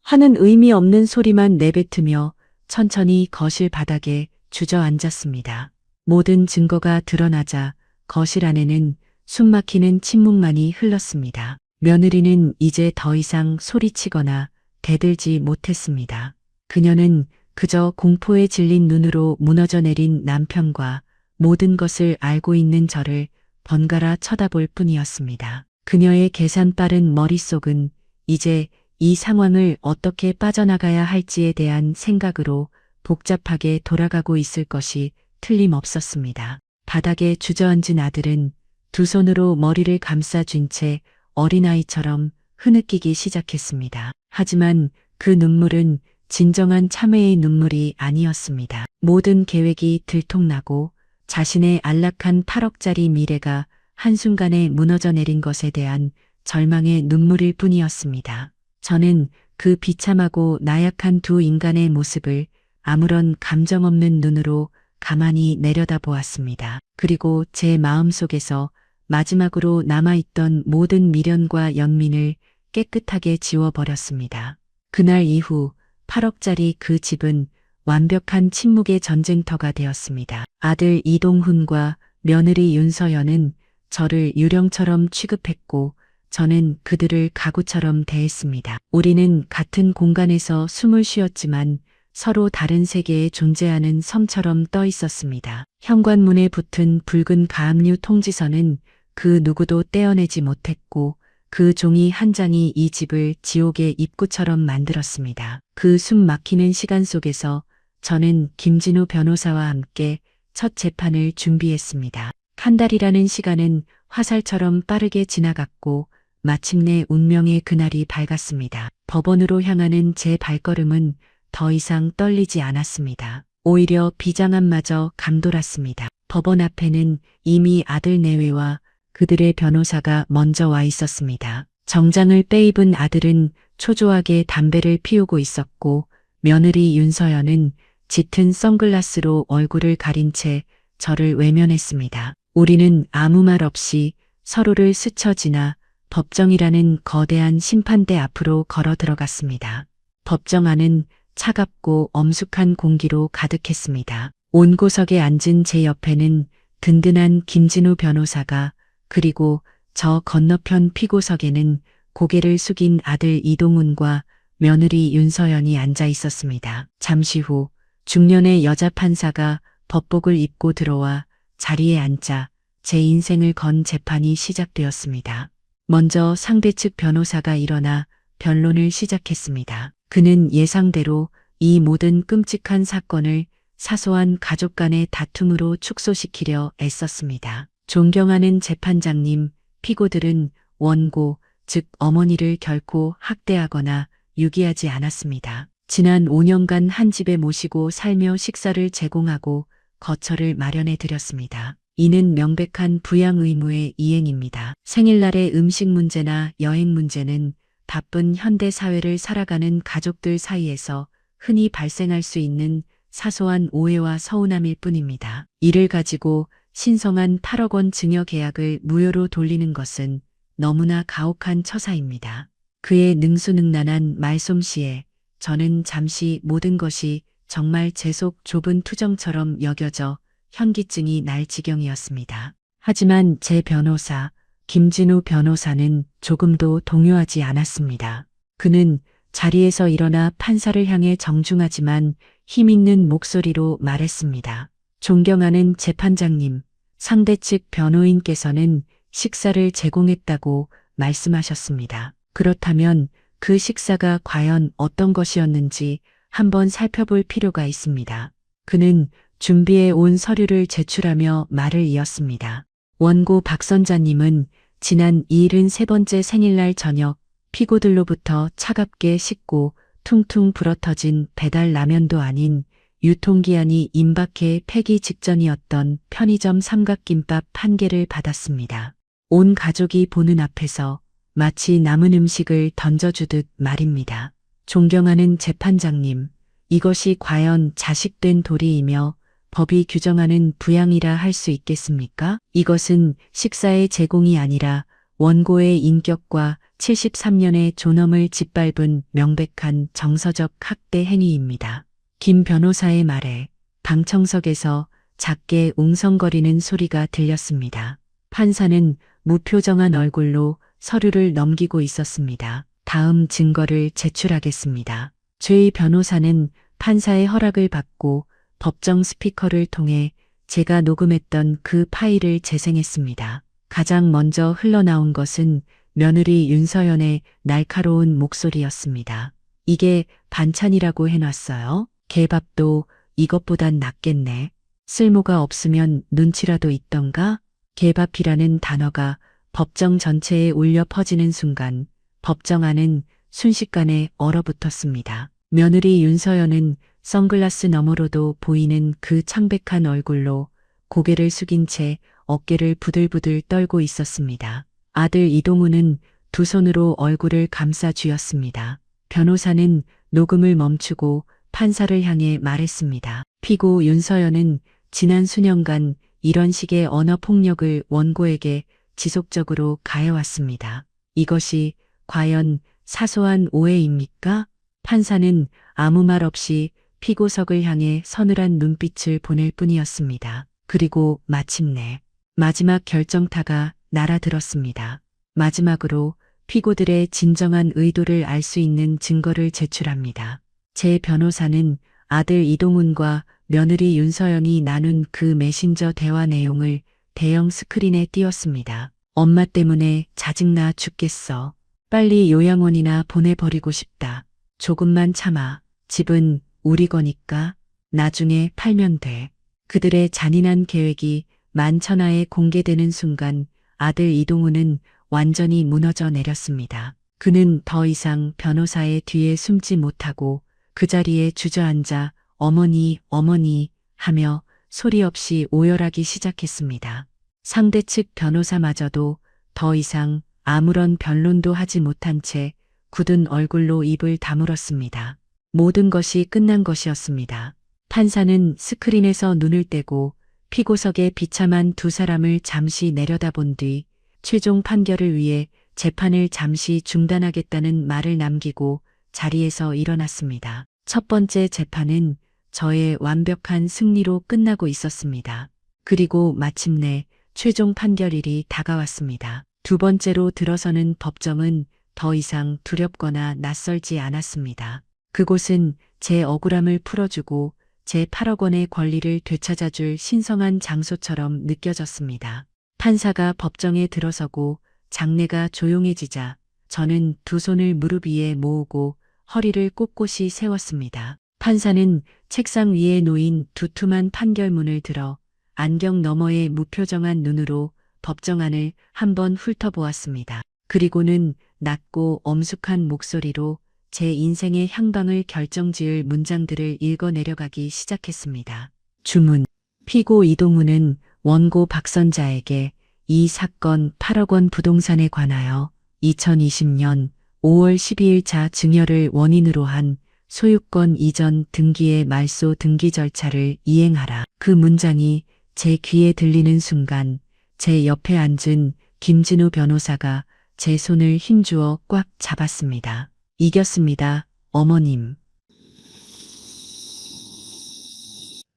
하는 의미 없는 소리만 내뱉으며 천천히 거실 바닥에 주저앉았습니다. 모든 증거가 드러나자 거실 안에는 숨막히는 침묵만이 흘렀습니다. 며느리는 이제 더 이상 소리치거나 대들지 못했습니다. 그녀는 그저 공포에 질린 눈으로 무너져 내린 남편과 모든 것을 알고 있는 저를 번갈아 쳐다볼 뿐이었습니다. 그녀의 계산 빠른 머릿속은 이제 이 상황을 어떻게 빠져나가야 할지에 대한 생각으로 복잡하게 돌아가고 있을 것이 틀림없었습니다. 바닥에 주저앉은 아들은 두 손으로 머리를 감싸쥔 채 어린아이처럼 흐느끼기 시작했습니다. 하지만 그 눈물은 진정한 참회의 눈물이 아니었습니다. 모든 계획이 들통나고 자신의 안락한 8억짜리 미래가 한순간에 무너져 내린 것에 대한 절망의 눈물일 뿐이었습니다. 저는 그 비참하고 나약한 두 인간의 모습을 아무런 감정 없는 눈으로 가만히 내려다보았습니다. 그리고 제 마음속에서 마지막으로 남아있던 모든 미련과 연민을 깨끗하게 지워버렸습니다. 그날 이후 8억짜리 그 집은 완벽한 침묵의 전쟁터가 되었습니다. 아들 이동훈과 며느리 윤서연은 저를 유령처럼 취급했고 저는 그들을 가구처럼 대했습니다. 우리는 같은 공간에서 숨을 쉬었지만 서로 다른 세계에 존재하는 섬처럼 떠 있었습니다. 현관문에 붙은 붉은 가압류 통지서는 그 누구도 떼어내지 못했고 그 종이 한 장이 이 집을 지옥의 입구처럼 만들었습니다. 그 숨 막히는 시간 속에서 저는 김진우 변호사와 함께 첫 재판을 준비했습니다. 한 달이라는 시간은 화살처럼 빠르게 지나갔고 마침내 운명의 그날이 밝았습니다. 법원으로 향하는 제 발걸음은 더 이상 떨리지 않았습니다. 오히려 비장함마저 감돌았습니다. 법원 앞에는 이미 아들 내외와 그들의 변호사가 먼저 와 있었습니다. 정장을 빼입은 아들은 초조하게 담배를 피우고 있었고 며느리 윤서연은 짙은 선글라스로 얼굴을 가린 채 저를 외면했습니다. 우리는 아무 말 없이 서로를 스쳐 지나 법정이라는 거대한 심판대 앞으로 걸어 들어갔습니다. 법정 안은 차갑고 엄숙한 공기로 가득했습니다. 온고석에 앉은 제 옆에는 든든한 김진우 변호사가 그리고 저 건너편 피고석에는 고개를 숙인 아들 이동훈과 며느리 윤서연이 앉아 있었습니다. 잠시 후 중년의 여자 판사가 법복을 입고 들어와 자리에 앉자 제 인생을 건 재판이 시작되었습니다. 먼저 상대 측 변호사가 일어나 변론을 시작했습니다. 그는 예상대로 이 모든 끔찍한 사건을 사소한 가족 간의 다툼으로 축소시키려 애썼습니다. 존경하는 재판장님, 피고들은 원고, 즉 어머니를 결코 학대하거나 유기하지 않았습니다. 지난 5년간 한 집에 모시고 살며 식사를 제공하고 거처를 마련해 드렸습니다. 이는 명백한 부양 의무의 이행입니다. 생일날의 음식 문제나 여행 문제는 바쁜 현대 사회를 살아가는 가족들 사이에서 흔히 발생할 수 있는 사소한 오해와 서운함일 뿐입니다. 이를 가지고 신성한 8억 원 증여 계약을 무효로 돌리는 것은 너무나 가혹한 처사입니다. 그의 능수능란한 말솜씨에 저는 잠시 모든 것이 정말 제 속 좁은 투정처럼 여겨져 현기증이 날 지경이었습니다. 하지만 제 변호사, 김진우 변호사는 조금도 동요하지 않았습니다. 그는 자리에서 일어나 판사를 향해 정중하지만 힘있는 목소리로 말했습니다. 존경하는 재판장님, 상대 측 변호인께서는 식사를 제공했다고 말씀하셨습니다. 그렇다면 그 식사가 과연 어떤 것이었는지 한번 살펴볼 필요가 있습니다. 그는 준비해 온 서류를 제출하며 말을 이었습니다. 원고 박선자님은 지난 73번째 생일날 저녁 피고들로부터 차갑게 식고 퉁퉁 불어터진 배달 라면도 아닌 유통기한이 임박해 폐기 직전이었던 편의점 삼각김밥 한 개를 받았습니다. 온 가족이 보는 앞에서 마치 남은 음식을 던져주듯 말입니다. 존경하는 재판장님, 이것이 과연 자식된 도리이며 법이 규정하는 부양이라 할 수 있겠습니까? 이것은 식사의 제공이 아니라 원고의 인격과 73년의 존엄을 짓밟은 명백한 정서적 학대 행위입니다. 김 변호사의 말에 방청석에서 작게 웅성거리는 소리가 들렸습니다. 판사는 무표정한 얼굴로 서류를 넘기고 있었습니다. 다음 증거를 제출하겠습니다. 죄의 변호사는 판사의 허락을 받고 법정 스피커를 통해 제가 녹음했던 그 파일을 재생했습니다. 가장 먼저 흘러나온 것은 며느리 윤서연의 날카로운 목소리였습니다. 이게 반찬이라고 해놨어요? 개밥도 이것보단 낫겠네. 쓸모가 없으면 눈치라도 있던가? 개밥이라는 단어가 법정 전체에 울려 퍼지는 순간 법정 안은 순식간에 얼어붙었습니다. 며느리 윤서연은 선글라스 너머로도 보이는 그 창백한 얼굴로 고개를 숙인 채 어깨를 부들부들 떨고 있었습니다. 아들 이동우는 두 손으로 얼굴을 감싸 쥐었습니다. 변호사는 녹음을 멈추고 판사를 향해 말했습니다. 피고 윤서연은 지난 수년간 이런 식의 언어 폭력을 원고에게 지속적으로 가해왔습니다. 이것이 과연 사소한 오해입니까? 판사는 아무 말 없이 피고석을 향해 서늘한 눈빛을 보낼 뿐이었습니다. 그리고 마침내 마지막 결정타가 날아들었습니다. 마지막으로 피고들의 진정한 의도를 알 수 있는 증거를 제출합니다. 제 변호사는 아들 이동훈과 며느리 윤서연이 나눈 그 메신저 대화 내용을 대형 스크린에 띄웠습니다. 엄마 때문에 짜증나 죽겠어. 빨리 요양원이나 보내버리고 싶다. 조금만 참아. 집은 우리 거니까 나중에 팔면 돼. 그들의 잔인한 계획이 만천하에 공개되는 순간 아들 이동훈은 완전히 무너져 내렸습니다. 그는 더 이상 변호사의 뒤에 숨지 못하고 그 자리에 주저앉아 어머니, 어머니 하며 소리 없이 오열하기 시작했습니다. 상대 측 변호사마저도 더 이상 아무런 변론도 하지 못한 채 굳은 얼굴로 입을 다물었습니다. 모든 것이 끝난 것이었습니다. 판사는 스크린에서 눈을 떼고 피고석에 비참한 두 사람을 잠시 내려다본 뒤 최종 판결을 위해 재판을 잠시 중단하겠다는 말을 남기고 자리에서 일어났습니다. 첫 번째 재판은 저의 완벽한 승리로 끝나고 있었습니다. 그리고 마침내 최종 판결일이 다가왔습니다. 두 번째로 들어서는 법정은 더 이상 두렵거나 낯설지 않았습니다. 그곳은 제 억울함을 풀어주고 제 8억 원의 권리를 되찾아줄 신성한 장소처럼 느껴졌습니다. 판사가 법정에 들어서고 장내가 조용해지자 저는 두 손을 무릎 위에 모으고 허리를 꼿꼿이 세웠습니다. 판사는 책상 위에 놓인 두툼한 판결문을 들어 안경 너머의 무표정한 눈으로 법정 안을 한번 훑어보았습니다. 그리고는 낮고 엄숙한 목소리로 제 인생의 향방을 결정지을 문장들을 읽어내려가기 시작했습니다. 주문. 피고 이동훈은 원고 박선자에게 이 사건 8억 원 부동산에 관하여 2020년 5월 12일자 증여를 원인으로 한 소유권 이전 등기의 말소 등기 절차를 이행하라. 그 문장이 제 귀에 들리는 순간 제 옆에 앉은 김진우 변호사가 제 손을 힘주어 꽉 잡았습니다. 이겼습니다, 어머님.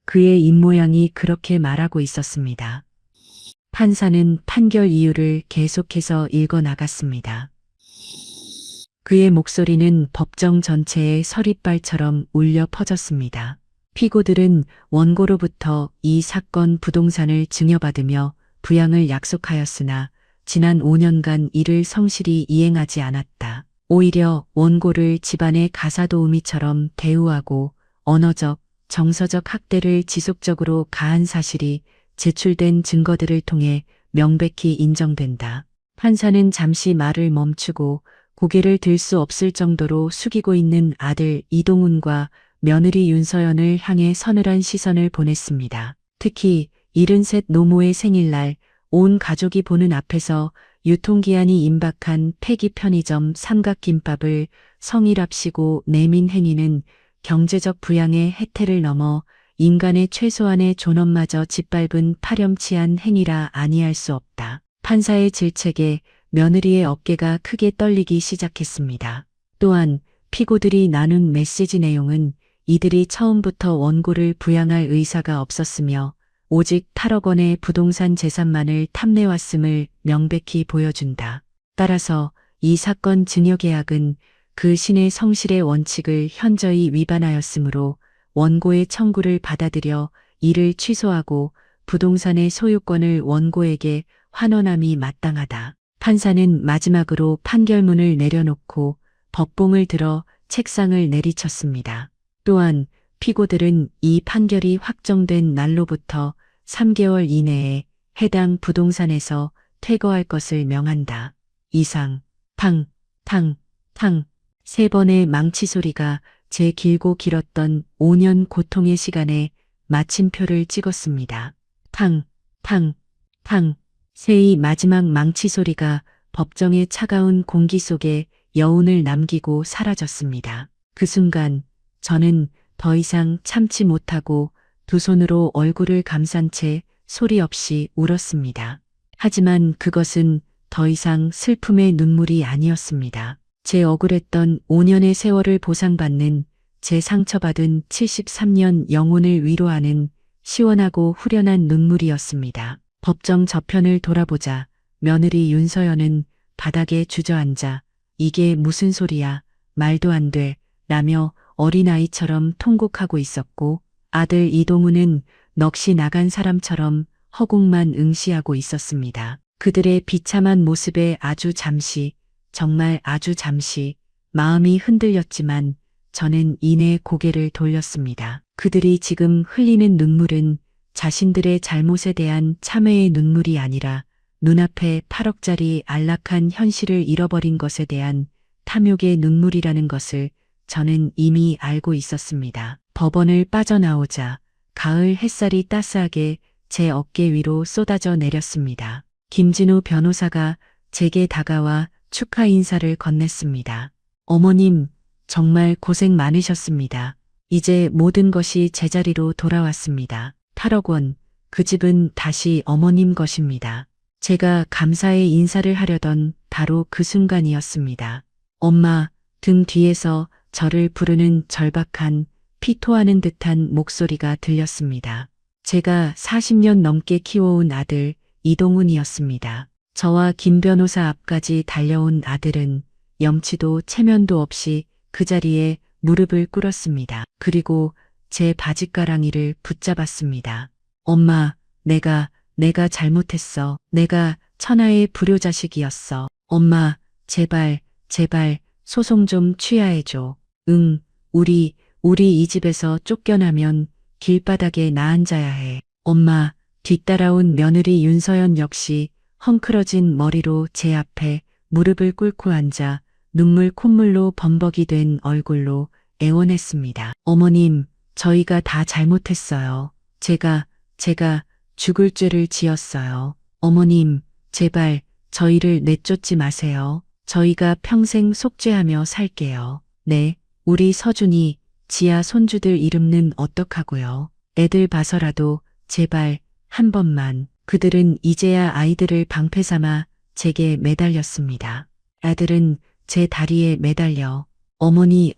그의 입모양이 그렇게 말하고 있었습니다. 판사는 판결 이유를 계속해서 읽어나갔습니다. 그의 목소리는 법정 전체에 서리빨처럼 울려 퍼졌습니다. 피고들은 원고로부터 이 사건 부동산을 증여받으며 부양을 약속하였으나 지난 5년간 이를 성실히 이행하지 않았다. 오히려 원고를 집안의 가사도우미처럼 대우하고 언어적, 정서적 학대를 지속적으로 가한 사실이 제출된 증거들을 통해 명백히 인정된다. 판사는 잠시 말을 멈추고 고개를 들 수 없을 정도로 숙이고 있는 아들 이동훈과 며느리 윤서연을 향해 서늘한 시선을 보냈습니다. 특히 73 노모의 생일날 온 가족이 보는 앞에서 유통기한이 임박한 폐기 편의점 삼각김밥을 성일합시고 내민 행위는 경제적 부양의 혜태를 넘어 인간의 최소한의 존엄마저 짓밟은 파렴치한 행위라 아니할 수 없다. 판사의 질책에 며느리의 어깨가 크게 떨리기 시작했습니다. 또한 피고들이 나눈 메시지 내용은 이들이 처음부터 원고를 부양할 의사가 없었으며 오직 8억 원의 부동산 재산만을 탐내왔음을 명백히 보여준다. 따라서 이 사건 증여계약은 그 신의 성실의 원칙을 현저히 위반하였으므로 원고의 청구를 받아들여 이를 취소하고 부동산의 소유권을 원고에게 환원함이 마땅하다. 판사는 마지막으로 판결문을 내려놓고 법봉을 들어 책상을 내리쳤습니다. 또한 피고들은 이 판결이 확정된 날로부터 3개월 이내에 해당 부동산에서 퇴거할 것을 명한다. 이상, 탕, 탕, 탕. 3번의 망치 소리가 제 길고 길었던 5년 고통의 시간에 마침표를 찍었습니다. 탕, 탕, 탕. 새의 마지막 망치 소리가 법정의 차가운 공기 속에 여운을 남기고 사라졌습니다. 그 순간 저는 더 이상 참지 못하고 두 손으로 얼굴을 감싼 채 소리 없이 울었습니다. 하지만 그것은 더 이상 슬픔의 눈물이 아니었습니다. 제 억울했던 5년의 세월을 보상받는, 제 상처받은 73년 영혼을 위로하는 시원하고 후련한 눈물이었습니다. 법정 저편을 돌아보자 며느리 윤서연은 바닥에 주저앉아 이게 무슨 소리야, 말도 안 돼, 라며 어린아이처럼 통곡하고 있었고, 아들 이동우는 넋이 나간 사람처럼 허공만 응시하고 있었습니다. 그들의 비참한 모습에 아주 잠시, 정말 아주 잠시 마음이 흔들렸지만 저는 이내 고개를 돌렸습니다. 그들이 지금 흘리는 눈물은 자신들의 잘못에 대한 참회의 눈물이 아니라 눈앞에 8억짜리 안락한 현실을 잃어버린 것에 대한 탐욕의 눈물이라는 것을 저는 이미 알고 있었습니다. 법원을 빠져나오자 가을 햇살이 따스하게 제 어깨 위로 쏟아져 내렸습니다. 김진우 변호사가 제게 다가와 축하 인사를 건넸습니다. 어머님, 정말 고생 많으셨습니다. 이제 모든 것이 제자리로 돌아왔습니다. 8억 원, 그 집은 다시 어머님 것입니다. 제가 감사의 인사를 하려던 바로 그 순간이었습니다. 엄마, 등 뒤에서 저를 부르는 절박한, 피토하는 듯한 목소리가 들렸습니다. 제가 40년 넘게 키워온 아들 이동훈이었습니다. 저와 김 변호사 앞까지 달려온 아들은 염치도 체면도 없이 그 자리에 무릎을 꿇었습니다. 그리고 제 바짓가랑이를 붙잡았습니다. 엄마, 내가 잘못했어. 내가 천하의 불효자식이었어. 엄마, 제발, 제발 소송 좀 취하해줘. 응, 우리 이 집에서 쫓겨나면 길바닥에 나앉아야 해. 엄마, 뒤따라온 며느리 윤서연 역시 헝클어진 머리로 제 앞에 무릎을 꿇고 앉아 눈물 콧물로 범벅이 된 얼굴로 애원했습니다. 어머님, 저희가 다 잘못했어요. 제가 죽을 죄를 지었어요. 어머님, 제발 저희를 내쫓지 마세요. 저희가 평생 속죄하며 살게요. 네, 우리 서준이, 지아 손주들 이름은 어떡하고요. 애들 봐서라도 제발 한 번만. 그들은 이제야 아이들을 방패 삼아 제게 매달렸습니다. 아들은 제 다리에 매달려 어머니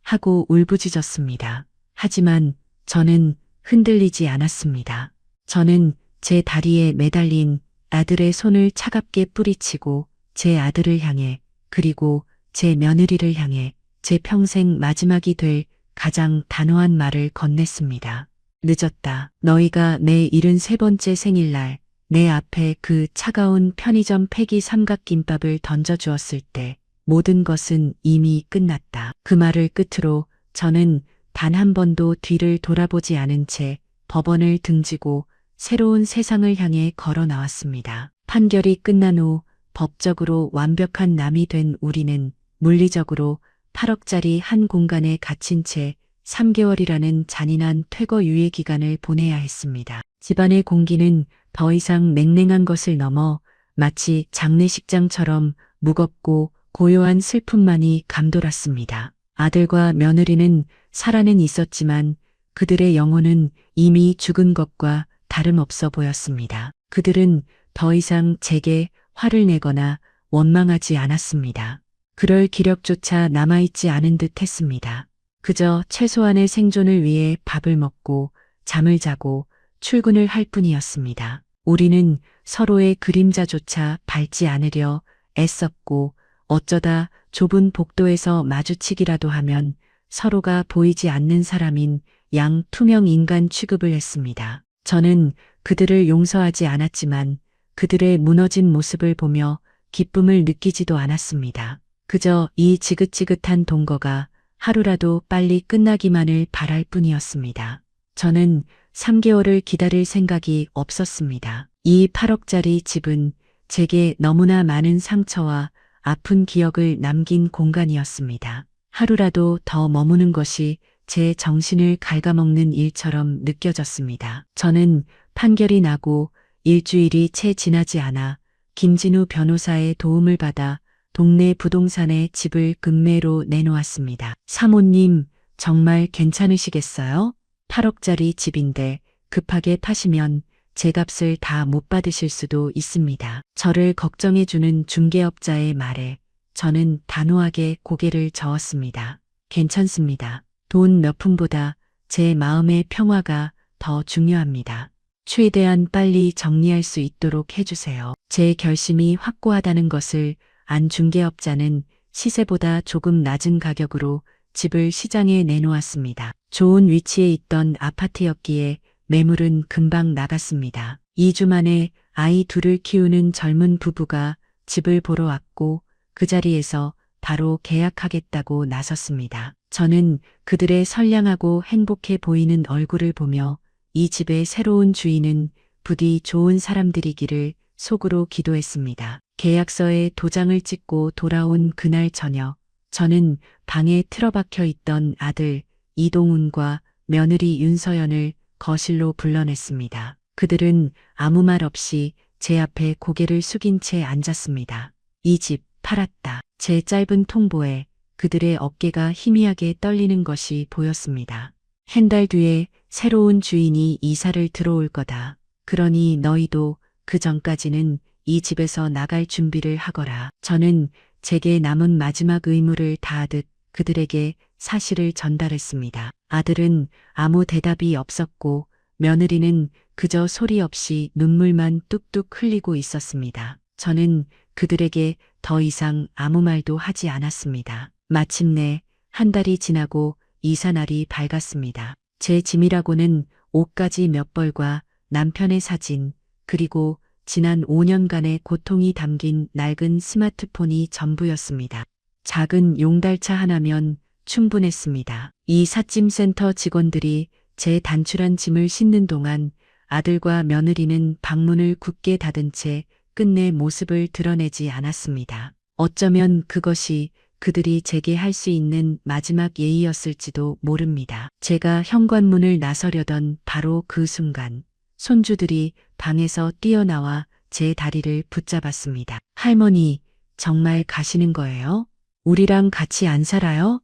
하고 울부짖었습니다. 하지만 저는 흔들리지 않았습니다. 저는 제 다리에 매달린 아들의 손을 차갑게 뿌리치고 제 아들을 향해, 그리고 제 며느리를 향해 제 평생 마지막이 될 가장 단호한 말을 건넸습니다. 늦었다. 너희가 내 73번째 생일날 내 앞에 그 차가운 편의점 폐기 삼각김밥을 던져주었을 때 모든 것은 이미 끝났다. 그 말을 끝으로 저는 단 한 번도 뒤를 돌아보지 않은 채 법원을 등지고 새로운 세상을 향해 걸어 나왔습니다. 판결이 끝난 후 법적으로 완벽한 남이 된 우리는 물리적으로 8억짜리 한 공간에 갇힌 채 3개월이라는 잔인한 퇴거 유예 기간을 보내야 했습니다. 집안의 공기는 더 이상 냉랭한 것을 넘어 마치 장례식장처럼 무겁고 고요한 슬픔만이 감돌았습니다. 아들과 며느리는 살아는 있었지만 그들의 영혼은 이미 죽은 것과 다름없어 보였습니다. 그들은 더 이상 제게 화를 내거나 원망하지 않았습니다. 그럴 기력조차 남아있지 않은 듯 했습니다. 그저 최소한의 생존을 위해 밥을 먹고 잠을 자고 출근을 할 뿐이었습니다. 우리는 서로의 그림자조차 밟지 않으려 애썼고 어쩌다 좁은 복도에서 마주치기라도 하면 서로가 보이지 않는 사람인 양 투명 인간 취급을 했습니다. 저는 그들을 용서하지 않았지만 그들의 무너진 모습을 보며 기쁨을 느끼지도 않았습니다. 그저 이 지긋지긋한 동거가 하루라도 빨리 끝나기만을 바랄 뿐이었습니다. 저는 3개월을 기다릴 생각이 없었습니다. 이 8억짜리 집은 제게 너무나 많은 상처와 아픈 기억을 남긴 공간이었습니다. 하루라도 더 머무는 것이 제 정신을 갉아먹는 일처럼 느껴졌습니다. 저는 판결이 나고 일주일이 채 지나지 않아 김진우 변호사의 도움을 받아 동네 부동산에 집을 금매로 내놓았습니다. 사모님, 정말 괜찮으시겠어요? 8억짜리 집인데 급하게 파시면 제 값을 다 못 받으실 수도 있습니다. 저를 걱정해주는 중개업자의 말에 저는 단호하게 고개를 저었습니다. 괜찮습니다. 돈 몇 푼보다 제 마음의 평화가 더 중요합니다. 최대한 빨리 정리할 수 있도록 해주세요. 제 결심이 확고하다는 것을 안 중개업자는 시세보다 조금 낮은 가격으로 집을 시장에 내놓았습니다. 좋은 위치에 있던 아파트였기에 매물은 금방 나갔습니다. 2주 만에 아이 둘을 키우는 젊은 부부가 집을 보러 왔고 그 자리에서 바로 계약하겠다고 나섰습니다. 저는 그들의 선량하고 행복해 보이는 얼굴을 보며 이 집의 새로운 주인은 부디 좋은 사람들이기를 속으로 기도했습니다. 계약서에 도장을 찍고 돌아온 그날 저녁, 저는 방에 틀어박혀 있던 아들 이동훈과 며느리 윤서연을 거실로 불러냈습니다. 그들은 아무 말 없이 제 앞에 고개를 숙인 채 앉았습니다. 이 집 팔았다. 제 짧은 통보에 그들의 어깨가 희미하게 떨리는 것이 보였습니다. 한 달 뒤에 새로운 주인이 이사를 들어올 거다. 그러니 너희도 그 전까지는 이 집에서 나갈 준비를 하거라. 저는 제게 남은 마지막 의무를 다하듯 그들에게 사실을 전달했습니다. 아들은 아무 대답이 없었고 며느리는 그저 소리 없이 눈물만 뚝뚝 흘리고 있었습니다. 저는 그들에게 더 이상 아무 말도 하지 않았습니다. 마침내 한 달이 지나고 이사날이 밝았습니다. 제 짐이라고는 옷가지 몇 벌과 남편의 사진, 그리고 지난 5년간의 고통이 담긴 낡은 스마트폰이 전부였습니다. 작은 용달차 하나면 충분했습니다. 이 삿짐센터 직원들이 제 단출한 짐을 싣는 동안 아들과 며느리는 방문을 굳게 닫은 채 끝내 모습을 드러내지 않았습니다. 어쩌면 그것이 그들이 제게 할 수 있는 마지막 예의였을지도 모릅니다. 제가 현관문을 나서려던 바로 그 순간 손주들이 방에서 뛰어나와 제 다리를 붙잡았습니다. 할머니, 정말 가시는 거예요? 우리랑 같이 안 살아요?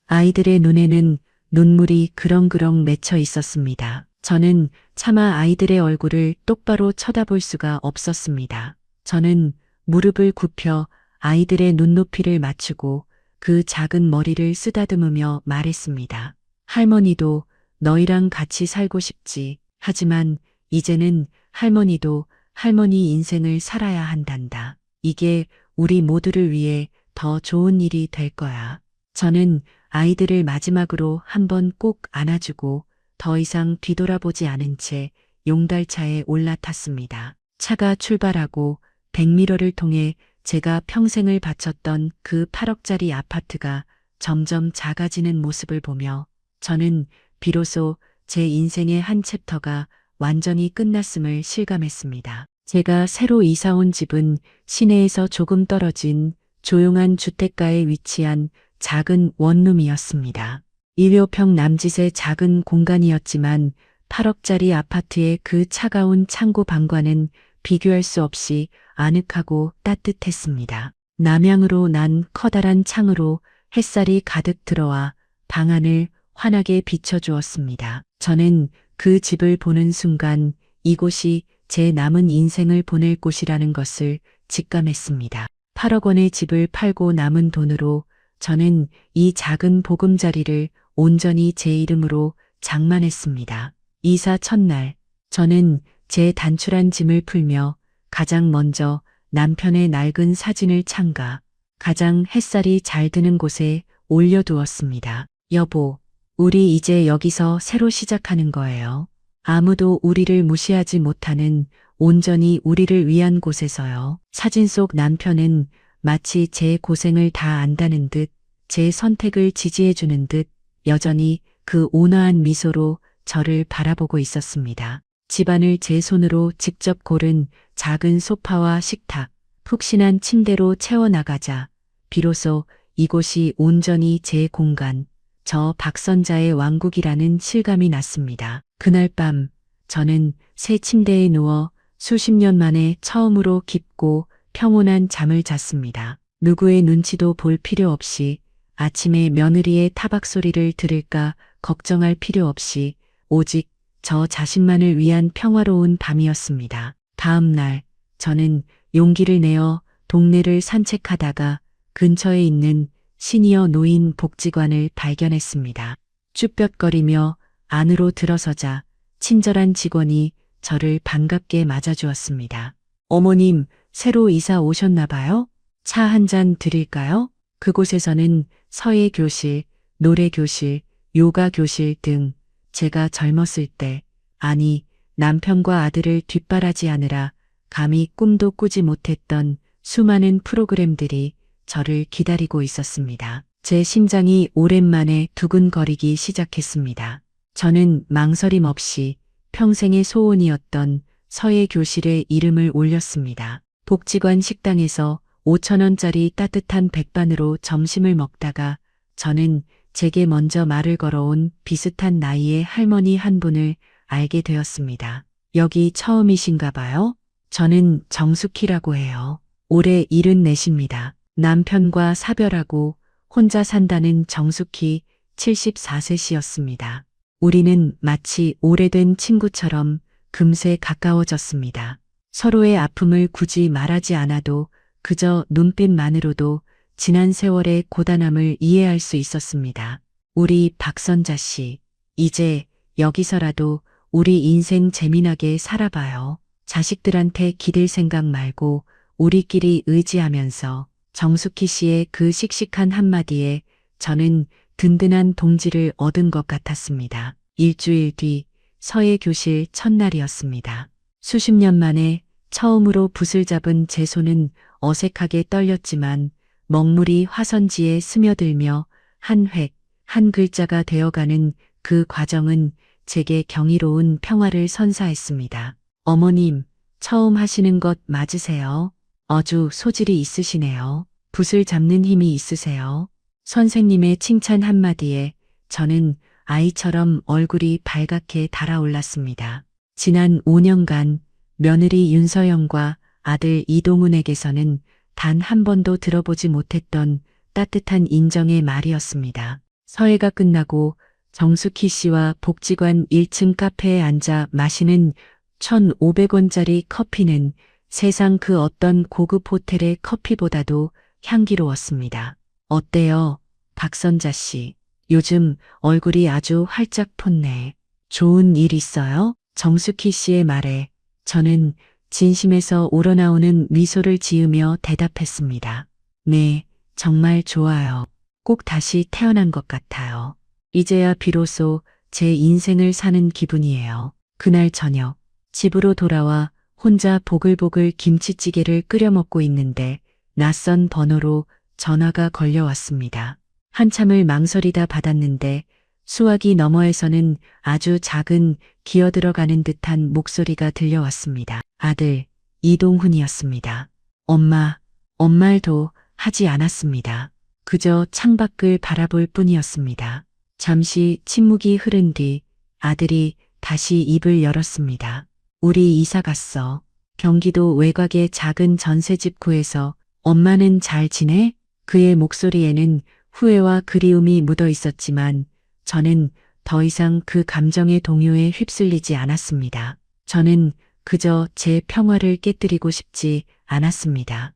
아이들의 눈에는 눈물이 그렁그렁 맺혀 있었습니다. 저는 차마 아이들의 얼굴을 똑바로 쳐다볼 수가 없었습니다. 저는 무릎을 굽혀 아이들의 눈높이를 맞추고 그 작은 머리를 쓰다듬으며 말했습니다. 할머니도 너희랑 같이 살고 싶지. 하지만 이제는 할머니도 할머니 인생을 살아야 한단다. 이게 우리 모두를 위해 더 좋은 일이 될 거야. 저는 아이들을 마지막으로 한번 꼭 안아주고 더 이상 뒤돌아보지 않은 채 용달차에 올라탔습니다. 차가 출발하고 백미러를 통해 제가 평생을 바쳤던 그 8억짜리 아파트가 점점 작아지는 모습을 보며 저는 비로소 제 인생의 한 챕터가 완전히 끝났음을 실감했습니다. 제가 새로 이사 온 집은 시내에서 조금 떨어진 조용한 주택가에 위치한 작은 원룸이었습니다. 1호평 남짓의 작은 공간이었지만 8억짜리 아파트의 그 차가운 창고 방과는 비교할 수 없이 아늑하고 따뜻했습니다. 남향으로 난 커다란 창으로 햇살이 가득 들어와 방 안을 환하게 비춰주었습니다. 저는 그 집을 보는 순간 이곳이 제 남은 인생을 보낼 곳이라는 것을 직감했습니다. 8억 원의 집을 팔고 남은 돈으로 저는 이 작은 보금자리를 온전히 제 이름으로 장만했습니다. 이사 첫날, 저는 제 단출한 짐을 풀며 가장 먼저 남편의 낡은 사진을 창가 가장 햇살이 잘 드는 곳에 올려두었습니다. 여보, 우리 이제 여기서 새로 시작하는 거예요. 아무도 우리를 무시하지 못하는 온전히 우리를 위한 곳에서요. 사진 속 남편은 마치 제 고생을 다 안다는 듯 제 선택을 지지해주는 듯 여전히 그 온화한 미소로 저를 바라보고 있었습니다. 집안을 제 손으로 직접 고른 작은 소파와 식탁, 푹신한 침대로 채워나가자 비로소 이곳이 온전히 제 공간, 저 박선자의 왕국이라는 실감이 났습니다. 그날 밤 저는 새 침대에 누워 수십 년 만에 처음으로 깊고 평온한 잠을 잤습니다. 누구의 눈치도 볼 필요 없이 아침에 며느리의 타박 소리를 들을까 걱정할 필요 없이 오직 저 자신만을 위한 평화로운 밤이었습니다. 다음 날 저는 용기를 내어 동네를 산책하다가 근처에 있는 시니어 노인 복지관을 발견했습니다. 쭈뼛거리며 안으로 들어서자 친절한 직원이 저를 반갑게 맞아주었습니다. 어머님, 새로 이사 오셨나 봐요? 차 한 잔 드릴까요? 그곳에서는 서예 교실, 노래 교실, 요가 교실 등 제가 젊었을 때, 아니, 남편과 아들을 뒷바라지하느라 감히 꿈도 꾸지 못했던 수많은 프로그램들이 저를 기다리고 있었습니다. 제 심장이 오랜만에 두근거리기 시작했습니다. 저는 망설임 없이 평생의 소원이었던 서예 교실에 이름을 올렸습니다. 복지관 식당에서 5,000원짜리 따뜻한 백반으로 점심을 먹다가 저는 제게 먼저 말을 걸어온 비슷한 나이의 할머니 한 분을 알게 되었습니다. 여기 처음이신가 봐요? 저는 정숙희라고 해요. 올해 74입니다. 남편과 사별하고 혼자 산다는 정숙희 74세씨였습니다. 우리는 마치 오래된 친구처럼 금세 가까워졌습니다. 서로의 아픔을 굳이 말하지 않아도 그저 눈빛만으로도 지난 세월의 고단함을 이해할 수 있었습니다. 우리 박선자 씨, 이제 여기서라도 우리 인생 재미나게 살아봐요. 자식들한테 기댈 생각 말고 우리끼리 의지하면서. 정숙희 씨의 그 씩씩한 한마디에 저는 든든한 동지를 얻은 것 같았습니다. 일주일 뒤 서예 교실 첫날이었습니다. 수십 년 만에 처음으로 붓을 잡은 제 손은 어색하게 떨렸지만 먹물이 화선지에 스며들며 한 획, 한 글자가 되어가는 그 과정은 제게 경이로운 평화를 선사했습니다. 어머님, 처음 하시는 것 맞으세요? 아주 소질이 있으시네요. 붓을 잡는 힘이 있으세요. 선생님의 칭찬 한마디에 저는 아이처럼 얼굴이 발갛게 달아올랐습니다. 지난 5년간 며느리 윤서영과 아들 이동훈에게서는 단 한 번도 들어보지 못했던 따뜻한 인정의 말이었습니다. 서예가 끝나고 정숙희 씨와 복지관 1층 카페에 앉아 마시는 1,500원짜리 커피는 세상 그 어떤 고급 호텔의 커피보다도 향기로웠습니다. 어때요, 박선자 씨? 요즘 얼굴이 아주 활짝 폈네. 좋은 일 있어요? 정숙희 씨의 말에 저는 진심에서 우러나오는 미소를 지으며 대답했습니다. 네, 정말 좋아요. 꼭 다시 태어난 것 같아요. 이제야 비로소 제 인생을 사는 기분이에요. 그날 저녁, 집으로 돌아와 혼자 보글보글 김치찌개를 끓여 먹고 있는데 낯선 번호로 전화가 걸려왔습니다. 한참을 망설이다 받았는데 수화기 너머에서는 아주 작은 기어들어가는 듯한 목소리가 들려왔습니다. 아들, 이동훈이었습니다. 엄마 말도 하지 않았습니다. 그저 창밖을 바라볼 뿐이었습니다. 잠시 침묵이 흐른 뒤 아들이 다시 입을 열었습니다. 우리 이사 갔어. 경기도 외곽의 작은 전세집 구해서. 엄마는 잘 지내? 그의 목소리에는 후회와 그리움이 묻어 있었지만 저는 더 이상 그 감정의 동요에 휩쓸리지 않았습니다. 저는 그저 제 평화를 깨뜨리고 싶지 않았습니다.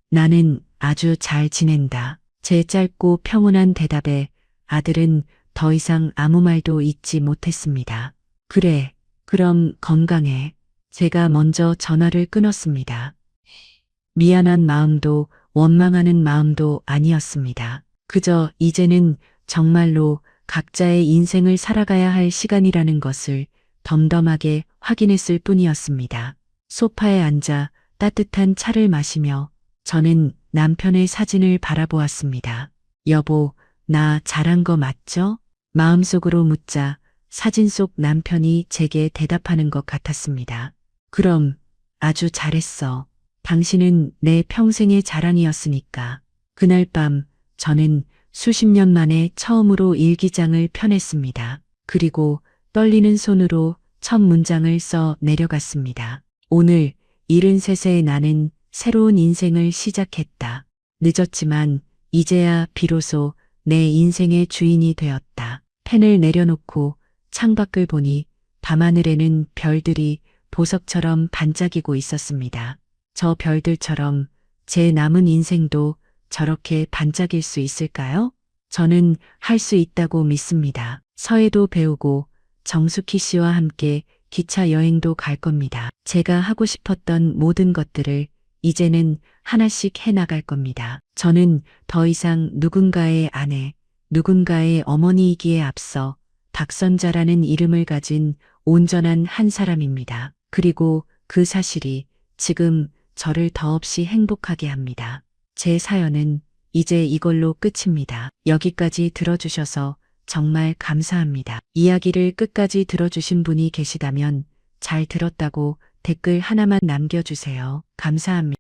나는 아주 잘 지낸다. 제 짧고 평온한 대답에 아들은 더 이상 아무 말도 잇지 못했습니다. 그래, 그럼 건강해. 제가 먼저 전화를 끊었습니다. 미안한 마음도 원망하는 마음도 아니었습니다. 그저 이제는 정말로 각자의 인생을 살아가야 할 시간이라는 것을 덤덤하게 확인했을 뿐이었습니다. 소파에 앉아 따뜻한 차를 마시며 저는 남편의 사진을 바라보았습니다. 여보, 나 잘한 거 맞죠? 마음속으로 묻자 사진 속 남편이 제게 대답하는 것 같았습니다. 그럼 아주 잘했어. 당신은 내 평생의 자랑이었으니까. 그날 밤 저는 수십 년 만에 처음으로 일기장을 펴냈습니다. 그리고 떨리는 손으로 첫 문장을 써 내려갔습니다. 오늘 73세 나는 새로운 인생을 시작했다. 늦었지만 이제야 비로소 내 인생의 주인이 되었다. 펜을 내려놓고 창밖을 보니 밤하늘에는 별들이 보석처럼 반짝이고 있었습니다. 저 별들처럼 제 남은 인생도 저렇게 반짝일 수 있을까요? 저는 할 수 있다고 믿습니다. 서예도 배우고 정숙희 씨와 함께 기차 여행도 갈 겁니다. 제가 하고 싶었던 모든 것들을 이제는 하나씩 해 나갈 겁니다. 저는 더 이상 누군가의 아내, 누군가의 어머니이기에 앞서 박선자라는 이름을 가진 온전한 한 사람입니다. 그리고 그 사실이 지금 저를 더없이 행복하게 합니다. 제 사연은 이제 이걸로 끝입니다. 여기까지 들어주셔서 정말 감사합니다. 이야기를 끝까지 들어주신 분이 계시다면 잘 들었다고 댓글 하나만 남겨주세요. 감사합니다.